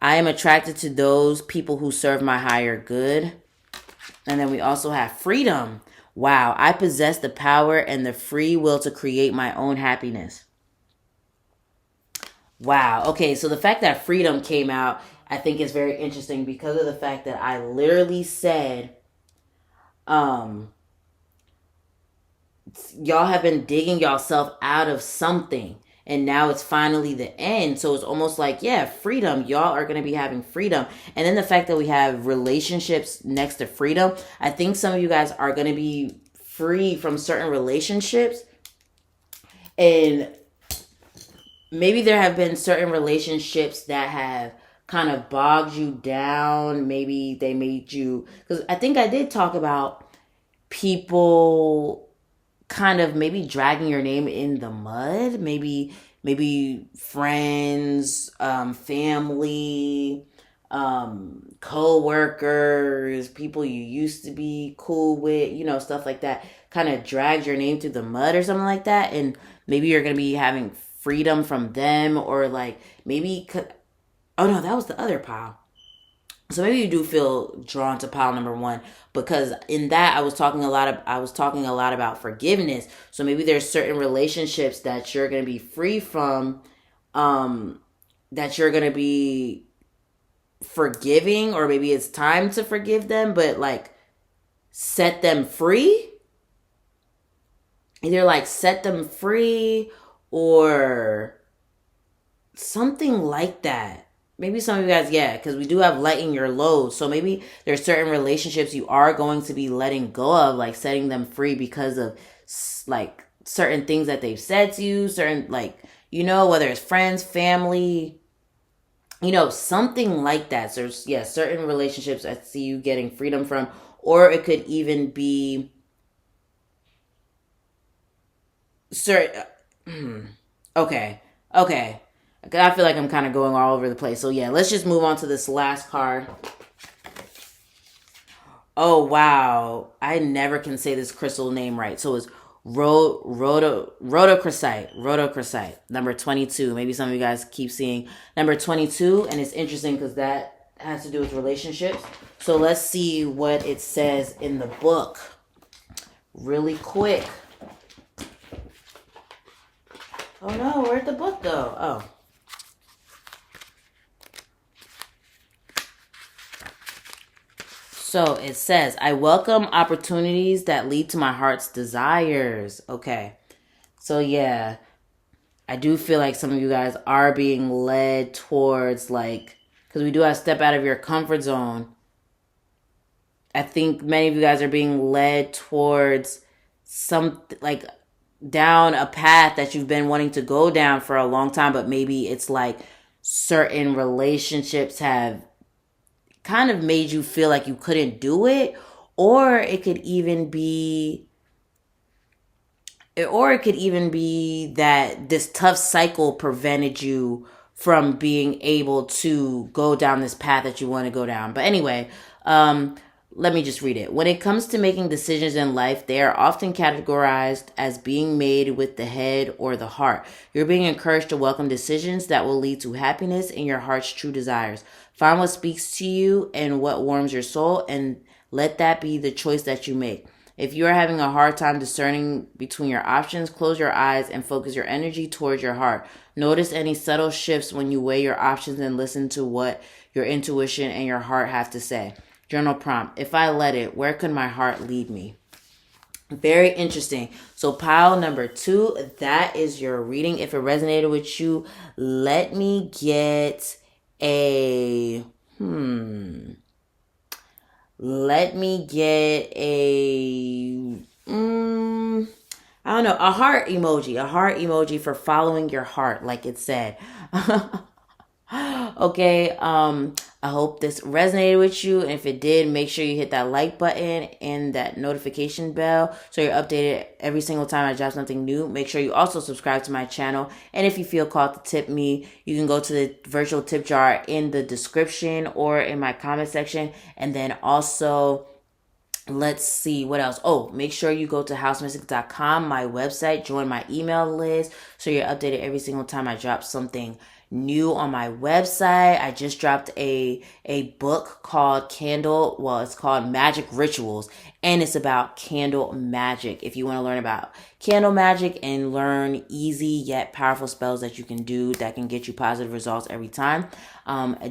I am attracted to those people who serve my higher good. And then we also have freedom. Wow. I possess the power and the free will to create my own happiness. Wow. Okay. So the fact that freedom came out, I think is very interesting because of the fact that I literally said, y'all have been digging yourself out of something, and now it's finally the end. So it's almost like, yeah, freedom. Y'all are going to be having freedom. And then the fact that we have relationships next to freedom, I think some of you guys are going to be free from certain relationships. And maybe there have been certain relationships that have kind of bogged you down. Maybe they made you, because I think I did talk about people kind of maybe dragging your name in the mud. Maybe friends, family, co-workers, people you used to be cool with, stuff like that, kind of dragged your name through the mud or something like that. And maybe you're going to be having freedom from them, or like maybe, oh no, that was the other pile. So maybe you do feel drawn to pile number one, because in that I was talking a lot about forgiveness. So maybe there's certain relationships that you're going to be free from, that you're going to be forgiving, or maybe it's time to forgive them, but like set them free. Either like set them free or something like that. Maybe some of you guys, yeah, because we do have lighten your load. So maybe there's certain relationships you are going to be letting go of, like setting them free because of like certain things that they've said to you, certain like, whether it's friends, family, something like that. So yeah, certain relationships I see you getting freedom from, or it could even be certain, okay. I feel like I'm kind of going all over the place. So yeah, let's just move on to this last card. Oh, wow. I never can say this crystal name right. So it's rhodochrosite, number 22. Maybe some of you guys keep seeing number 22, and it's interesting because that has to do with relationships. So let's see what it says in the book really quick. Oh no, where'd the book go? Oh. So it says, I welcome opportunities that lead to my heart's desires. Okay. So yeah, I do feel like some of you guys are being led towards, like, because we do have step out of your comfort zone. I think many of you guys are being led towards some, like, down a path that you've been wanting to go down for a long time, but maybe it's like certain relationships have kind of made you feel like you couldn't do it, or it could even be that this tough cycle prevented you from being able to go down this path that you want to go down. But anyway, let me just read it. When it comes to making decisions in life, they are often categorized as being made with the head or the heart. You're being encouraged to welcome decisions that will lead to happiness and your heart's true desires. Find what speaks to you and what warms your soul, and let that be the choice that you make. If you are having a hard time discerning between your options, close your eyes and focus your energy towards your heart. Notice any subtle shifts when you weigh your options and listen to what your intuition and your heart have to say. Journal prompt: if I let it, where could my heart lead me? Very interesting. So pile number 2, that is your reading. If it resonated with you, let me get a Let me get a I don't know, a heart emoji for following your heart, like it said. Okay, I hope this resonated with you. And if it did, make sure you hit that like button and that notification bell so you're updated every single time I drop something new. Make sure you also subscribe to my channel. And if you feel called to tip me, you can go to the virtual tip jar in the description or in my comment section. And then also, let's see what else. Oh, make sure you go to housemystic.com, my website, join my email list so you're updated every single time I drop something new on my website. I just dropped a book called it's called Magick Rituals, and it's about candle magic. If you want to learn about candle magic and learn easy yet powerful spells that you can do that can get you positive results every time,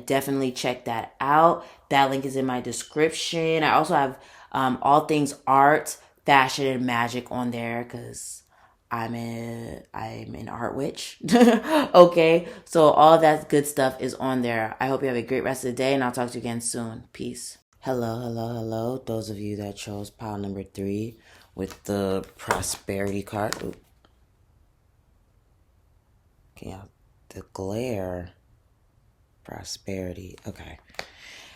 definitely check that out. That link is in my description. I also have all things art, fashion, and magic on there because I'm an art witch. Okay, so all that good stuff is on there. I hope you have a great rest of the day, and I'll talk to you again soon. Peace. Hello, hello, hello. Those of you that chose pile number 3 with the prosperity card. Ooh. Yeah, the glare. Prosperity. Okay.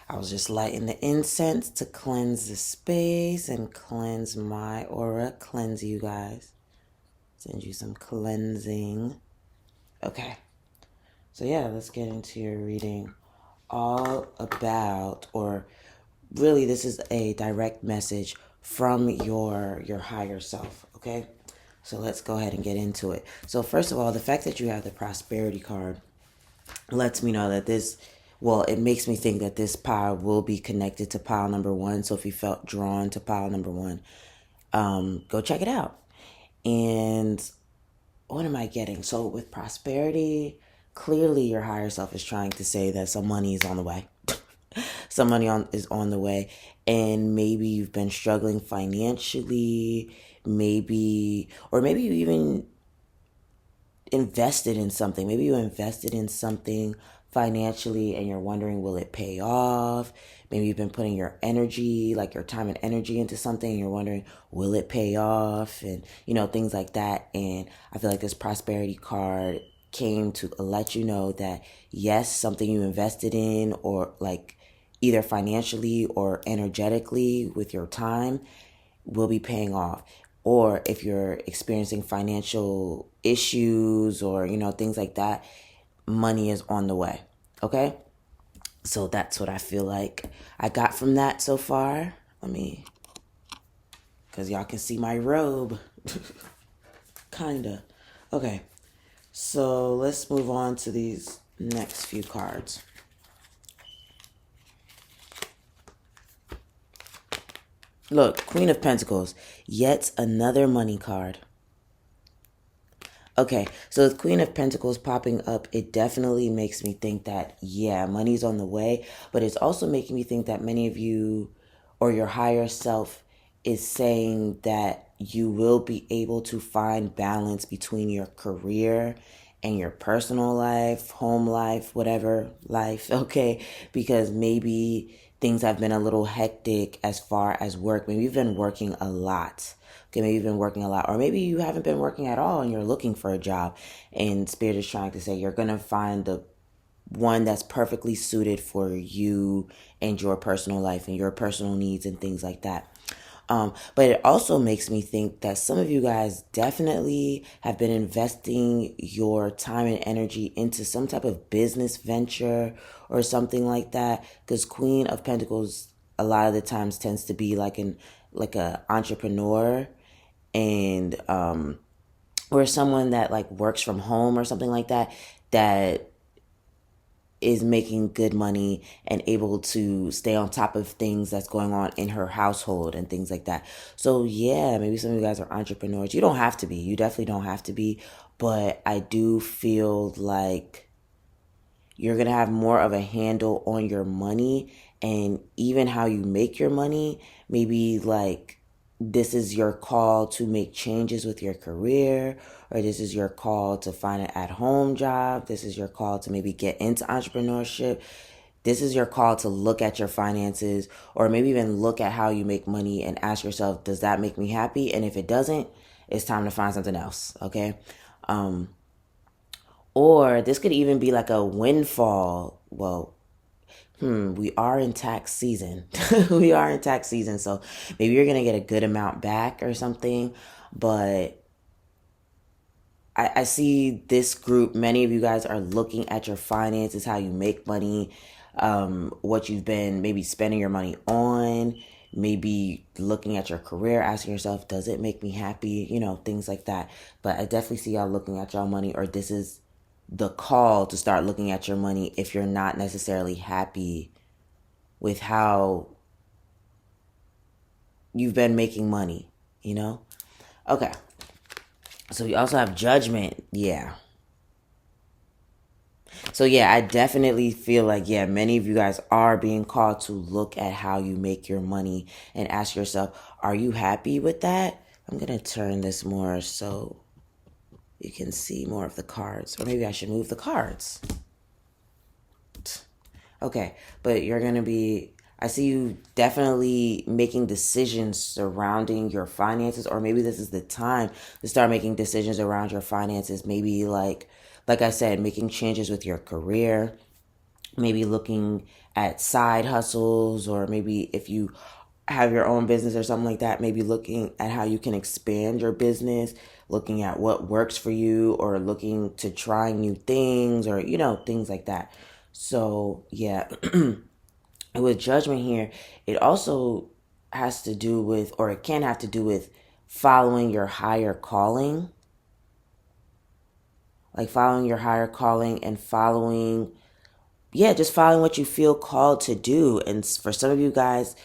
I was just lighting the incense to cleanse the space and cleanse my aura. Cleanse you guys. Send you some cleansing. Okay. So yeah, let's get into your reading. All about, or really this is a direct message from your higher self, okay? So let's go ahead and get into it. So first of all, the fact that you have the prosperity card lets me know that it makes me think that this pile will be connected to pile number 1. So if you felt drawn to pile number 1, go check it out. And what am I getting? So with prosperity, clearly your higher self is trying to say that some money is on the way. Some money is on the way. And maybe you've been struggling financially, maybe you even invested in something. Maybe you invested in something financially and you're wondering, will it pay off? Maybe you've been putting your energy, like your time and energy into something and you're wondering, will it pay off? And, things like that. And I feel like this prosperity card came to let you know that yes, something you invested in, or like either financially or energetically with your time, will be paying off. Or if you're experiencing financial issues or, things like that, money is on the way. Okay? So that's what I feel like I got from that so far. Because y'all can see my robe. Kinda. Okay. So let's move on to these next few cards. Look, Queen of Pentacles, yet another money card. Okay, so with Queen of Pentacles popping up, it definitely makes me think that, yeah, money's on the way, but it's also making me think that many of you or your higher self is saying that you will be able to find balance between your career and your personal life, home life, whatever life, okay? Because maybe things have been a little hectic as far as work. Maybe you've been working a lot. Okay, maybe you've been working a lot, or maybe you haven't been working at all and you're looking for a job, and Spirit is trying to say you're going to find the one that's perfectly suited for you and your personal life and your personal needs and things like that. But it also makes me think that some of you guys definitely have been investing your time and energy into some type of business venture or something like that. Because Queen of Pentacles a lot of the times tends to be like a entrepreneur, and or someone that like works from home or something like that is making good money and able to stay on top of things that's going on in her household and things like that. So yeah, maybe some of you guys are entrepreneurs. You don't have to be. You definitely don't have to be. But I do feel like you're going to have more of a handle on your money and even how you make your money. Maybe like this is your call to make changes with your career, or this is your call to find an at-home job. This is your call to maybe get into entrepreneurship. this is your call to look at your finances, or maybe even look at how you make money and ask yourself, does that make me happy? And if it doesn't, it's time to find something else. Okay. Or this could even be like a windfall. Well, we are in tax season. We are in tax season. So maybe you're going to get a good amount back or something. But I see this group, many of you guys are looking at your finances, how you make money, what you've been maybe spending your money on, maybe looking at your career, asking yourself, does it make me happy? You know, things like that. But I definitely see y'all looking at y'all money, or this is the call to start looking at your money if you're not necessarily happy with how you've been making money, you know? Okay. So we also have judgment. Yeah. So yeah, I definitely feel like, yeah, many of you guys are being called to look at how you make your money and ask yourself, are you happy with that? I'm going to turn this more so you can see more of the cards. Or maybe I should move the cards. Okay, but you're going to be, I see you definitely making decisions surrounding your finances, or maybe this is the time to start making decisions around your finances. Maybe like I said, making changes with your career, maybe looking at side hustles, or maybe if you have your own business or something like that, maybe looking at how you can expand your business, looking at what works for you, or looking to try new things, or, you know, things like that. So, yeah. With judgment here, it also has to do with, or it can have to do with following your higher calling. Like following your higher calling and following, yeah, just following what you feel called to do. And for some of you guys,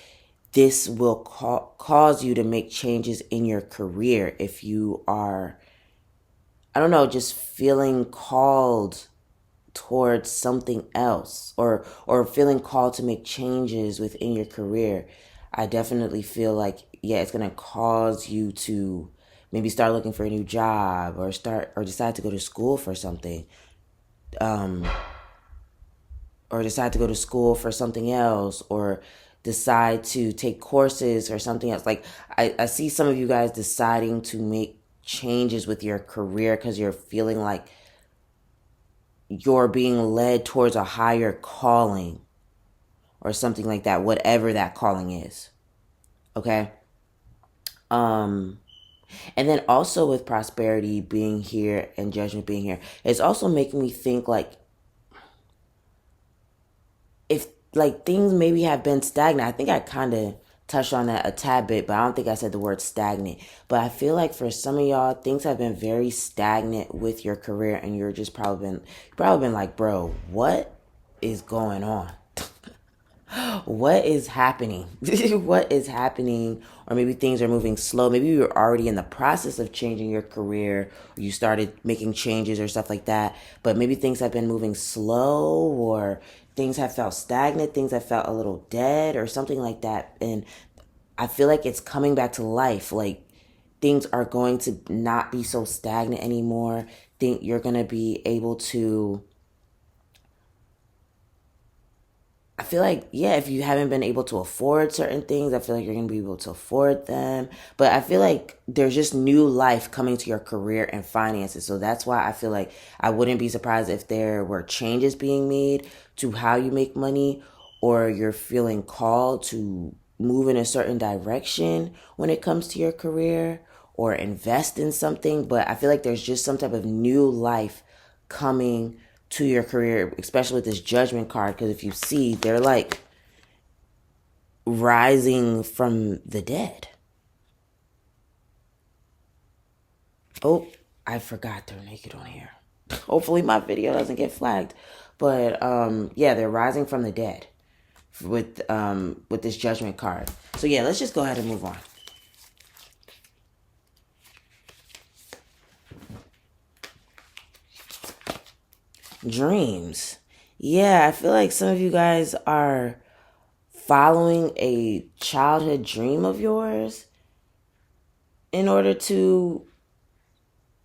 this will cause you to make changes in your career if you are, I don't know, just feeling called towards something else, or feeling called to make changes within your career. I definitely feel like, yeah, it's going to cause you to maybe start looking for a new job, or decide to go to school for something, or decide to go to school for something else, or decide to take courses or something else. Like I see some of you guys deciding to make changes with your career because you're feeling like you're being led towards a higher calling or something like that, whatever that calling is. Okay? And then also with prosperity being here and judgment being here, it's also making me think like, if like things maybe have been stagnant. I think I kind of touched on that a tad bit, but I don't think I said the word stagnant. But I feel like for some of y'all, things have been very stagnant with your career, and you're just probably been like, bro, what is going on? What is happening? What is happening? Or maybe things are moving slow. Maybe you're already in the process of changing your career, or you started making changes or stuff like that. But maybe things have been moving slow, or things have felt stagnant, things have felt a little dead or something like that. And I feel like it's coming back to life. Like things are going to not be so stagnant anymore. Think you're going to be able to, I feel like, yeah, if you haven't been able to afford certain things, I feel like you're going to be able to afford them. But I feel like there's just new life coming to your career and finances. So that's why I feel like I wouldn't be surprised if there were changes being made to how you make money, or you're feeling called to move in a certain direction when it comes to your career, or invest in something. But I feel like there's just some type of new life coming to your career, especially with this judgment card, because if you see, they're like rising from the dead. Oh, I forgot they're naked on here. Hopefully my video doesn't get flagged. But yeah, they're rising from the dead with this judgment card. So yeah, let's just go ahead and move on. Dreams. Yeah, I feel like some of you guys are following a childhood dream of yours in order to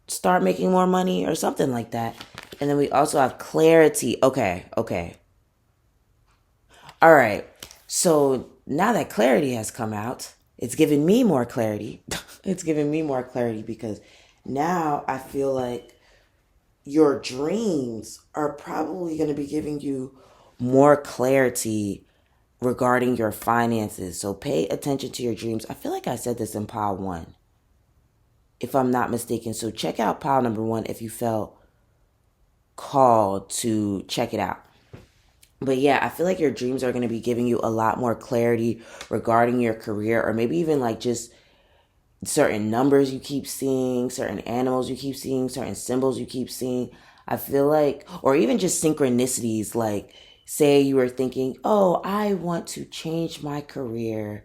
start making more money or something like that. And then we also have clarity. Okay. All right. So now that clarity has come out, it's given me more clarity. It's given me more clarity because now I feel like your dreams are probably going to be giving you more clarity regarding your finances. So pay attention to your dreams. I feel like I said this in pile one, if I'm not mistaken. So check out pile number one if you felt called to check it out. But yeah, I feel like your dreams are going to be giving you a lot more clarity regarding your career, or maybe even like just certain numbers you keep seeing, certain animals you keep seeing, certain symbols you keep seeing. I feel like, or even just synchronicities, like say you were thinking, oh, I want to change my career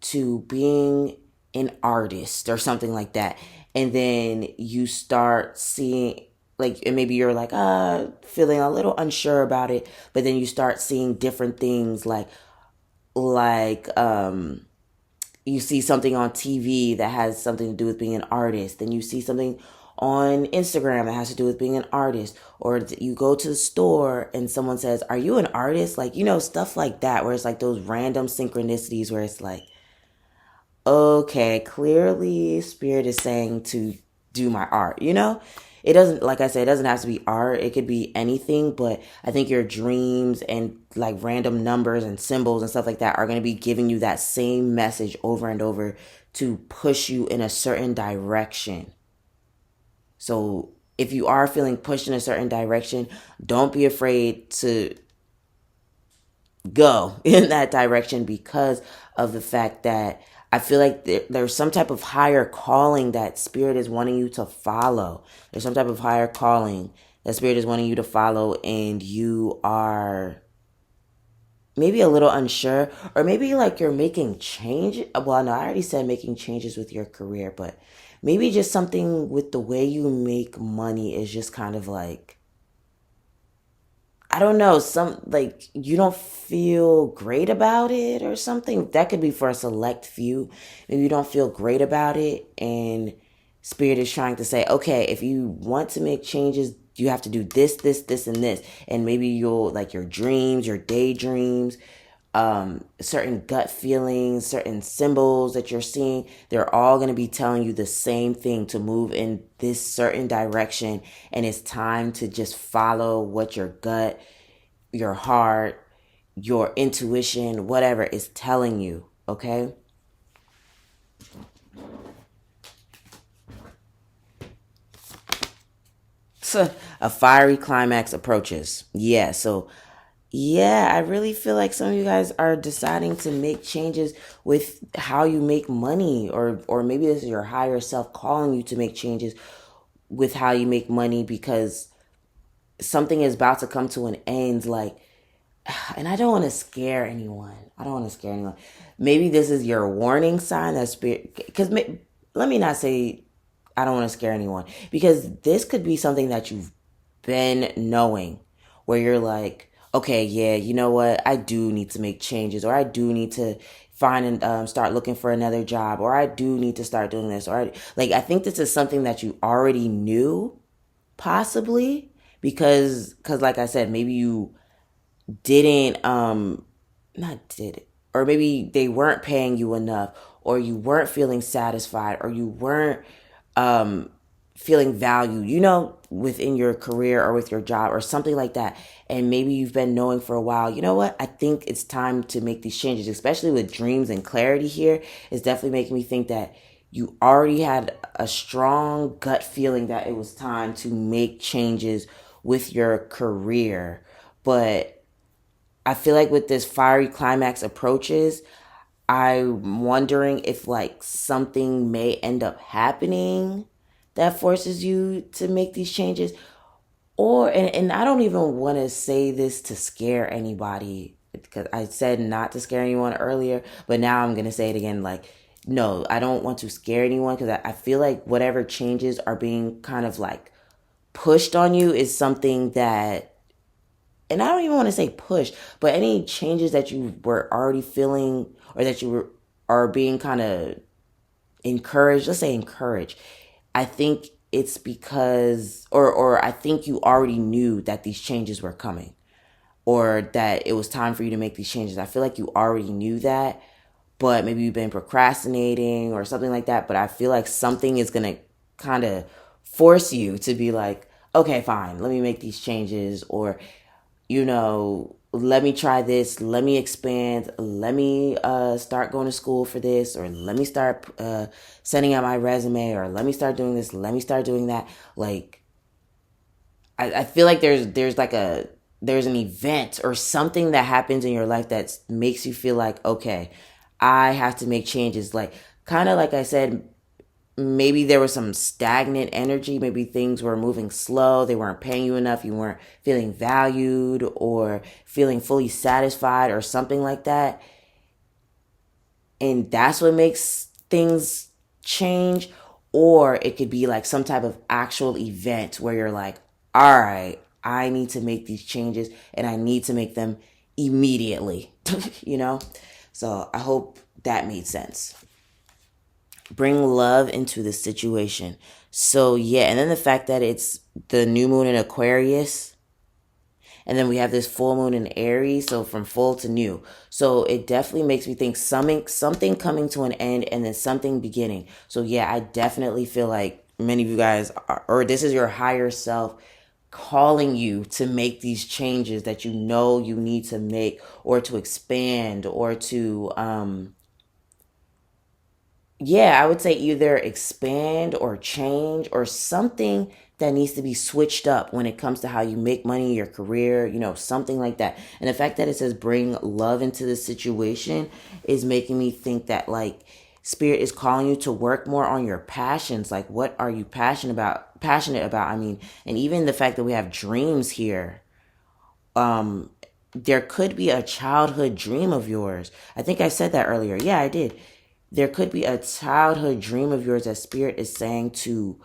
to being an artist or something like that. And then you start seeing, like, and maybe you're like, feeling a little unsure about it, but then you start seeing different things like you see something on TV that has something to do with being an artist. Then you see something on Instagram that has to do with being an artist. Or you go to the store and someone says, are you an artist? Like, stuff like that, where it's like those random synchronicities where it's like, okay, clearly Spirit is saying to do my art, It doesn't, like I said, it doesn't have to be art. It could be anything, but I think your dreams and like random numbers and symbols and stuff like that are going to be giving you that same message over and over to push you in a certain direction. So if you are feeling pushed in a certain direction, don't be afraid to go in that direction because of the fact that I feel like there's some type of higher calling that Spirit is wanting you to follow. There's some type of higher calling that Spirit is wanting you to follow, and you are maybe a little unsure, or maybe like you're making change. Well, no, I already said making changes with your career, but maybe just something with the way you make money is just kind of like, I don't know, some like you don't feel great about it or something. That could be for a select few. Maybe you don't feel great about it, and Spirit is trying to say, okay, if you want to make changes, you have to do this, this, this, and this. And maybe you'll like your dreams, your daydreams, certain gut feelings, certain symbols that you're seeing, they're all going to be telling you the same thing to move in this certain direction. And it's time to just follow what your gut, your heart, your intuition, whatever is telling you. Okay. So a fiery climax approaches. Yeah. So yeah, I really feel like some of you guys are deciding to make changes with how you make money, or maybe this is your higher self calling you to make changes with how you make money because something is about to come to an end. Like, and I don't want to scare anyone. I don't want to scare anyone. Maybe this is your warning sign that Spirit, because let me not say I don't want to scare anyone, because this could be something that you've been knowing, where you're like, okay, yeah, you know what? I do need to make changes, or I do need to find and start looking for another job, or I do need to start doing this, or I think this is something that you already knew, possibly, because like I said, maybe you didn't not did it, or maybe they weren't paying you enough, or you weren't feeling satisfied, or you weren't um feeling valued, within your career or with your job or something like that. And maybe you've been knowing for a while, you know what, I think it's time to make these changes, especially with dreams and clarity here. It's definitely making me think that you already had a strong gut feeling that it was time to make changes with your career. But I feel like with this fiery climax approaches, I'm wondering if like something may end up happening that forces you to make these changes. Or, and I don't even want to say this to scare anybody, because I said not to scare anyone earlier, but now I'm going to say it again. Like, no, I don't want to scare anyone, because I feel like whatever changes are being kind of like pushed on you is something that, and I don't even want to say push, but any changes that you were already feeling, or that are being kind of encouraged, let's say encouraged. I think it's because, or I think you already knew that these changes were coming. or that it was time for you to make these changes. I feel like you already knew that, but maybe you've been procrastinating or something like that. But I feel like something is going to kind of force you to be like, okay, fine, let me make these changes, or, let me try this, let me expand, let me start going to school for this, or let me start sending out my resume, or let me start doing this, let me start doing that. Like, I feel like there's an event or something that happens in your life that makes you feel like, okay, I have to make changes. Like, kind of like I said, maybe there was some stagnant energy. Maybe things were moving slow. They weren't paying you enough. You weren't feeling valued or feeling fully satisfied or something like that. And that's what makes things change. Or it could be like some type of actual event where you're like, all right, I need to make these changes and I need to make them immediately, you know? So I hope that made sense. Bring love into the situation. So yeah, and then the fact that it's the new moon in Aquarius, and then we have this full moon in Aries, so from full to new. So it definitely makes me think something coming to an end and then something beginning. So yeah, I definitely feel like many of you guys are, or this is your higher self calling you to make these changes that you know you need to make, or to expand, or to yeah, I would say either expand or change, or something that needs to be switched up when it comes to how you make money, your career, something like that. And the fact that it says bring love into the situation is making me think that, like, spirit is calling you to work more on your passions. Like, what are you passionate about? I mean, and even the fact that we have dreams here. There could be a childhood dream of yours. I think I said that earlier. Yeah, I did. There could be a childhood dream of yours that spirit is saying to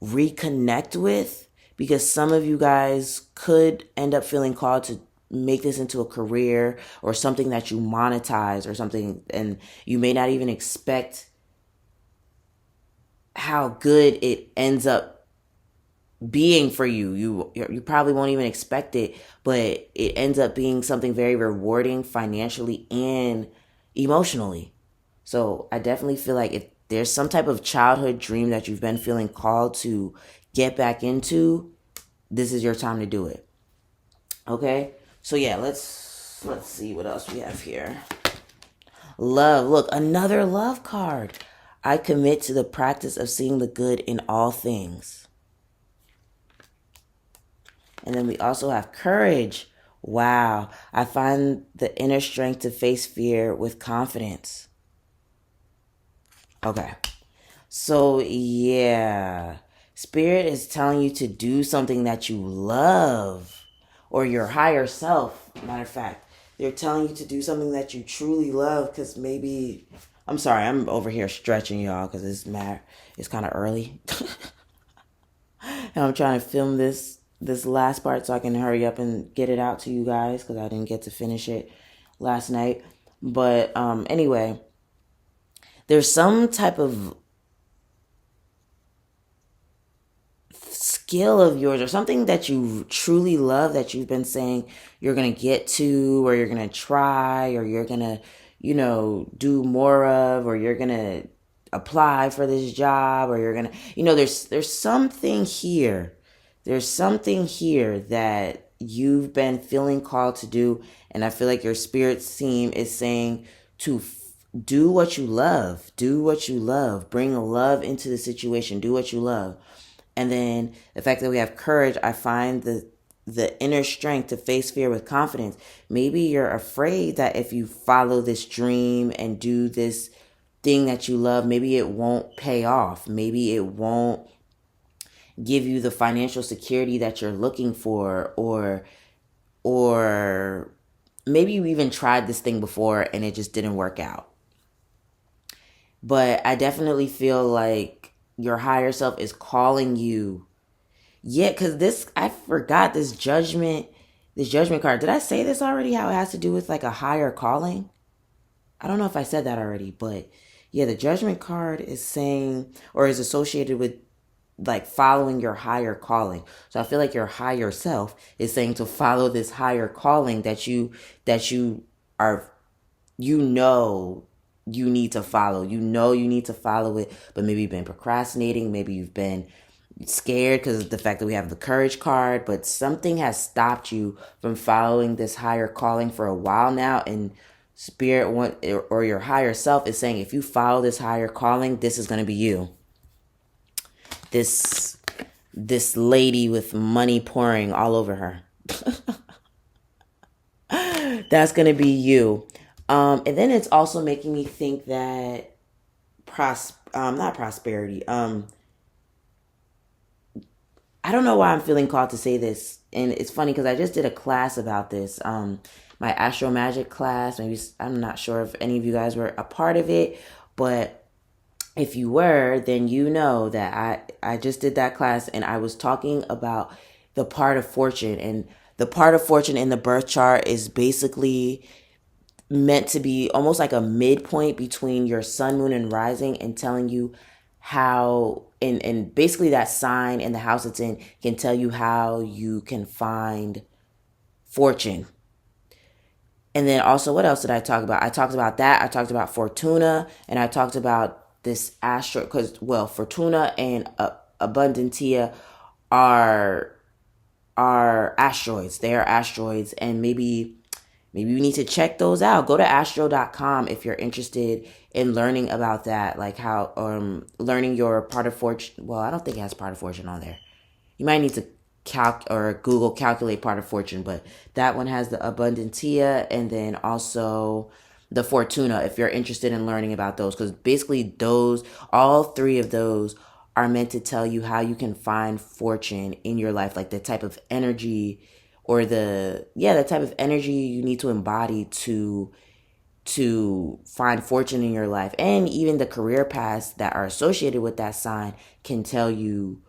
reconnect with, because some of you guys could end up feeling called to make this into a career or something that you monetize or something, and you may not even expect how good it ends up being for you. You probably won't even expect it, but it ends up being something very rewarding financially and emotionally. So I definitely feel like if there's some type of childhood dream that you've been feeling called to get back into, this is your time to do it. Okay? So yeah, let's see what else we have here. Love. Look, another love card. I commit to the practice of seeing the good in all things. And then we also have courage. Wow. I find the inner strength to face fear with confidence. Okay. So, yeah. Spirit is telling you to do something that you love, or your higher self. Matter of fact, they're telling you to do something that you truly love, because maybe, I'm sorry, I'm over here stretching y'all because it's kind of early. And I'm trying to film this last part so I can hurry up and get it out to you guys, because I didn't get to finish it last night. But anyway, there's some type of skill of yours or something that you truly love that you've been saying you're going to get to, or you're going to try, or you're going to, do more of, or you're going to apply for this job, or you're going to, there's something here. There's something here that you've been feeling called to do. And I feel like your spirit team is saying to do what you love. Do what you love. Bring love into the situation. Do what you love. And then the fact that we have courage, I find the inner strength to face fear with confidence. Maybe you're afraid that if you follow this dream and do this thing that you love, maybe it won't pay off. Maybe it won't give you the financial security that you're looking for, or maybe you even tried this thing before and it just didn't work out. But I definitely feel like your higher self is calling you. Yeah, because I forgot this judgment card. Did I say this already? How it has to do with like a higher calling? I don't know if I said that already, but yeah, the judgment card is saying, or is associated with like following your higher calling. So I feel like your higher self is saying to follow this higher calling that you are, you know, you need to follow. You know you need to follow it, but maybe you've been procrastinating, maybe you've been scared because of the fact that we have the courage card, but something has stopped you from following this higher calling for a while now, and spirit want, or your higher self is saying if you follow this higher calling, this is going to be you. This lady with money pouring all over her. That's going to be you. And then it's also making me think that not prosperity. I don't know why I'm feeling called to say this, and it's funny because I just did a class about this. My Astro Magic class. Maybe I'm not sure if any of you guys were a part of it, but if you were, then you know that I just did that class, and I was talking about the part of fortune, and the part of fortune in the birth chart is basically meant to be almost like a midpoint between your sun, moon, and rising, and telling you how, and basically that sign and the house it's in can tell you how you can find fortune. And then also, what else did I talk about? I talked about that. I talked about Fortuna, and I talked about this astro, because, well, Fortuna and Abundantia are asteroids. They are asteroids, and maybe you need to check those out. Go to astro.com if you're interested in learning about that, like how learning your part of fortune. Well, I don't think it has part of fortune on there. You might need to Google calculate part of fortune, but that one has the Abundantia and then also the Fortuna if you're interested in learning about those, because basically all three of those are meant to tell you how you can find fortune in your life, like the type of energy or the type of energy you need to embody to find fortune in your life. And even the career paths that are associated with that sign can tell you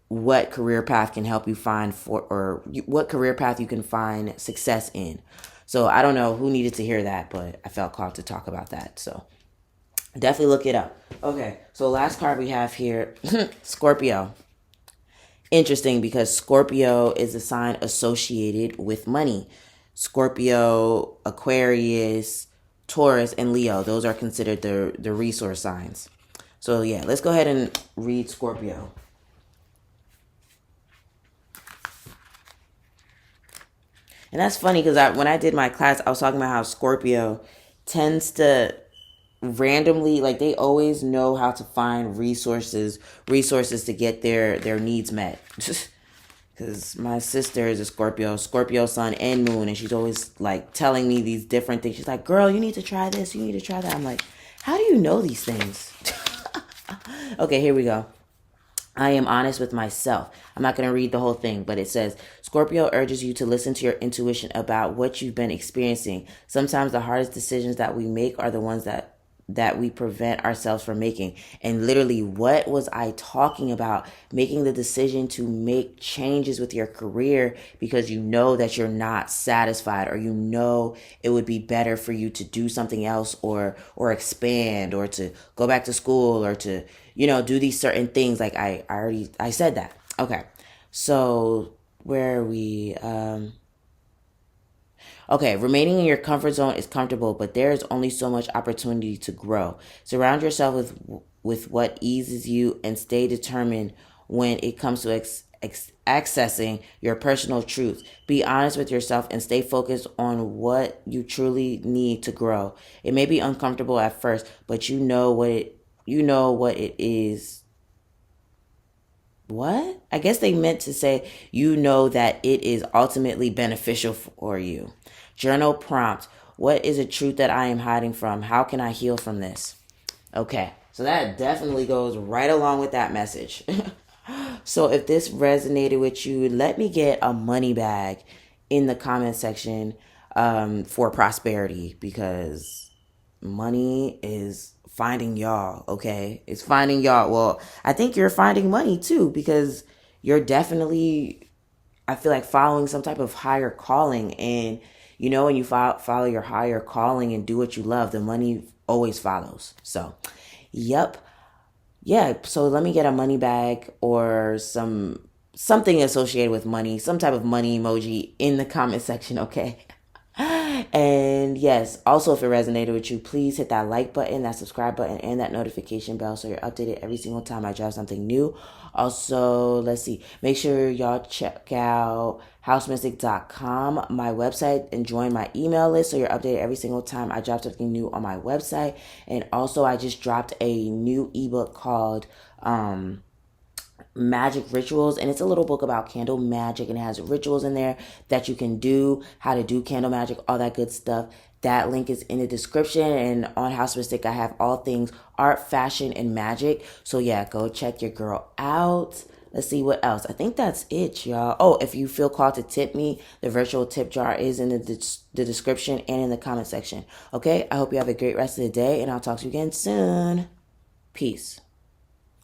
what career path can help you find what career path you can find success in. So I don't know who needed to hear that, but I felt called to talk about that. So definitely look it up. Okay, so last card we have here, Scorpio. Interesting, because Scorpio is a sign associated with money. Scorpio, Aquarius, Taurus, and Leo, those are considered the resource signs. So yeah, let's go ahead and read Scorpio. And that's funny because when I did my class, I was talking about how Scorpio tends to randomly, like, they always know how to find resources to get their needs met. Because my sister is a Scorpio sun and moon, and she's always like telling me these different things. She's like, girl, you need to try this, you need to try that. I'm like, how do you know these things? Okay, here we go. I am honest with myself. I'm not going to read the whole thing, but it says, Scorpio urges you to listen to your intuition about what you've been experiencing. Sometimes the hardest decisions that we make are the ones that we prevent ourselves from making. And literally, what was I talking about? Making the decision to make changes with your career because you know that you're not satisfied, or you know it would be better for you to do something else, or expand, or to go back to school, or to, do these certain things. Like I said that. Okay. So where are we? Okay, remaining in your comfort zone is comfortable, but there is only so much opportunity to grow. Surround yourself with what eases you, and stay determined when it comes to accessing your personal truth. Be honest with yourself and stay focused on what you truly need to grow. It may be uncomfortable at first, but you know what it is. What? I guess they meant to say, that it is ultimately beneficial for you. Journal prompt. What is a truth that I am hiding from? How can I heal from this? Okay, so that definitely goes right along with that message. So if this resonated with you, let me get a money bag in the comment section for prosperity, because money is finding y'all, okay? It's finding y'all. Well, I think you're finding money too, because you're definitely, I feel like, following some type of higher calling. And, when you follow your higher calling and do what you love, the money always follows. So, yep. yeah, so let me get a money bag or something associated with money, some type of money emoji in the comment section, okay? And yes, also if it resonated with you, please hit that like button, that subscribe button, and that notification bell so you're updated every single time I drop something new. Also, let's see, make sure y'all check out housemystic.com, my website, and join my email list so you're updated every single time I drop something new on my website. And also, I just dropped a new ebook called Magick Rituals, and it's a little book about candle magic, and it has rituals in there that you can do, how to do candle magic, all that good stuff. That link is in the description. And on House Mystic I have all things art, fashion, and magic, so yeah, go check your girl out. Let's see what else. I think that's it, y'all. Oh, if you feel called to tip me, the virtual tip jar is in the description and in the comment section. Okay, I hope you have a great rest of the day, and I'll talk to you again soon. Peace.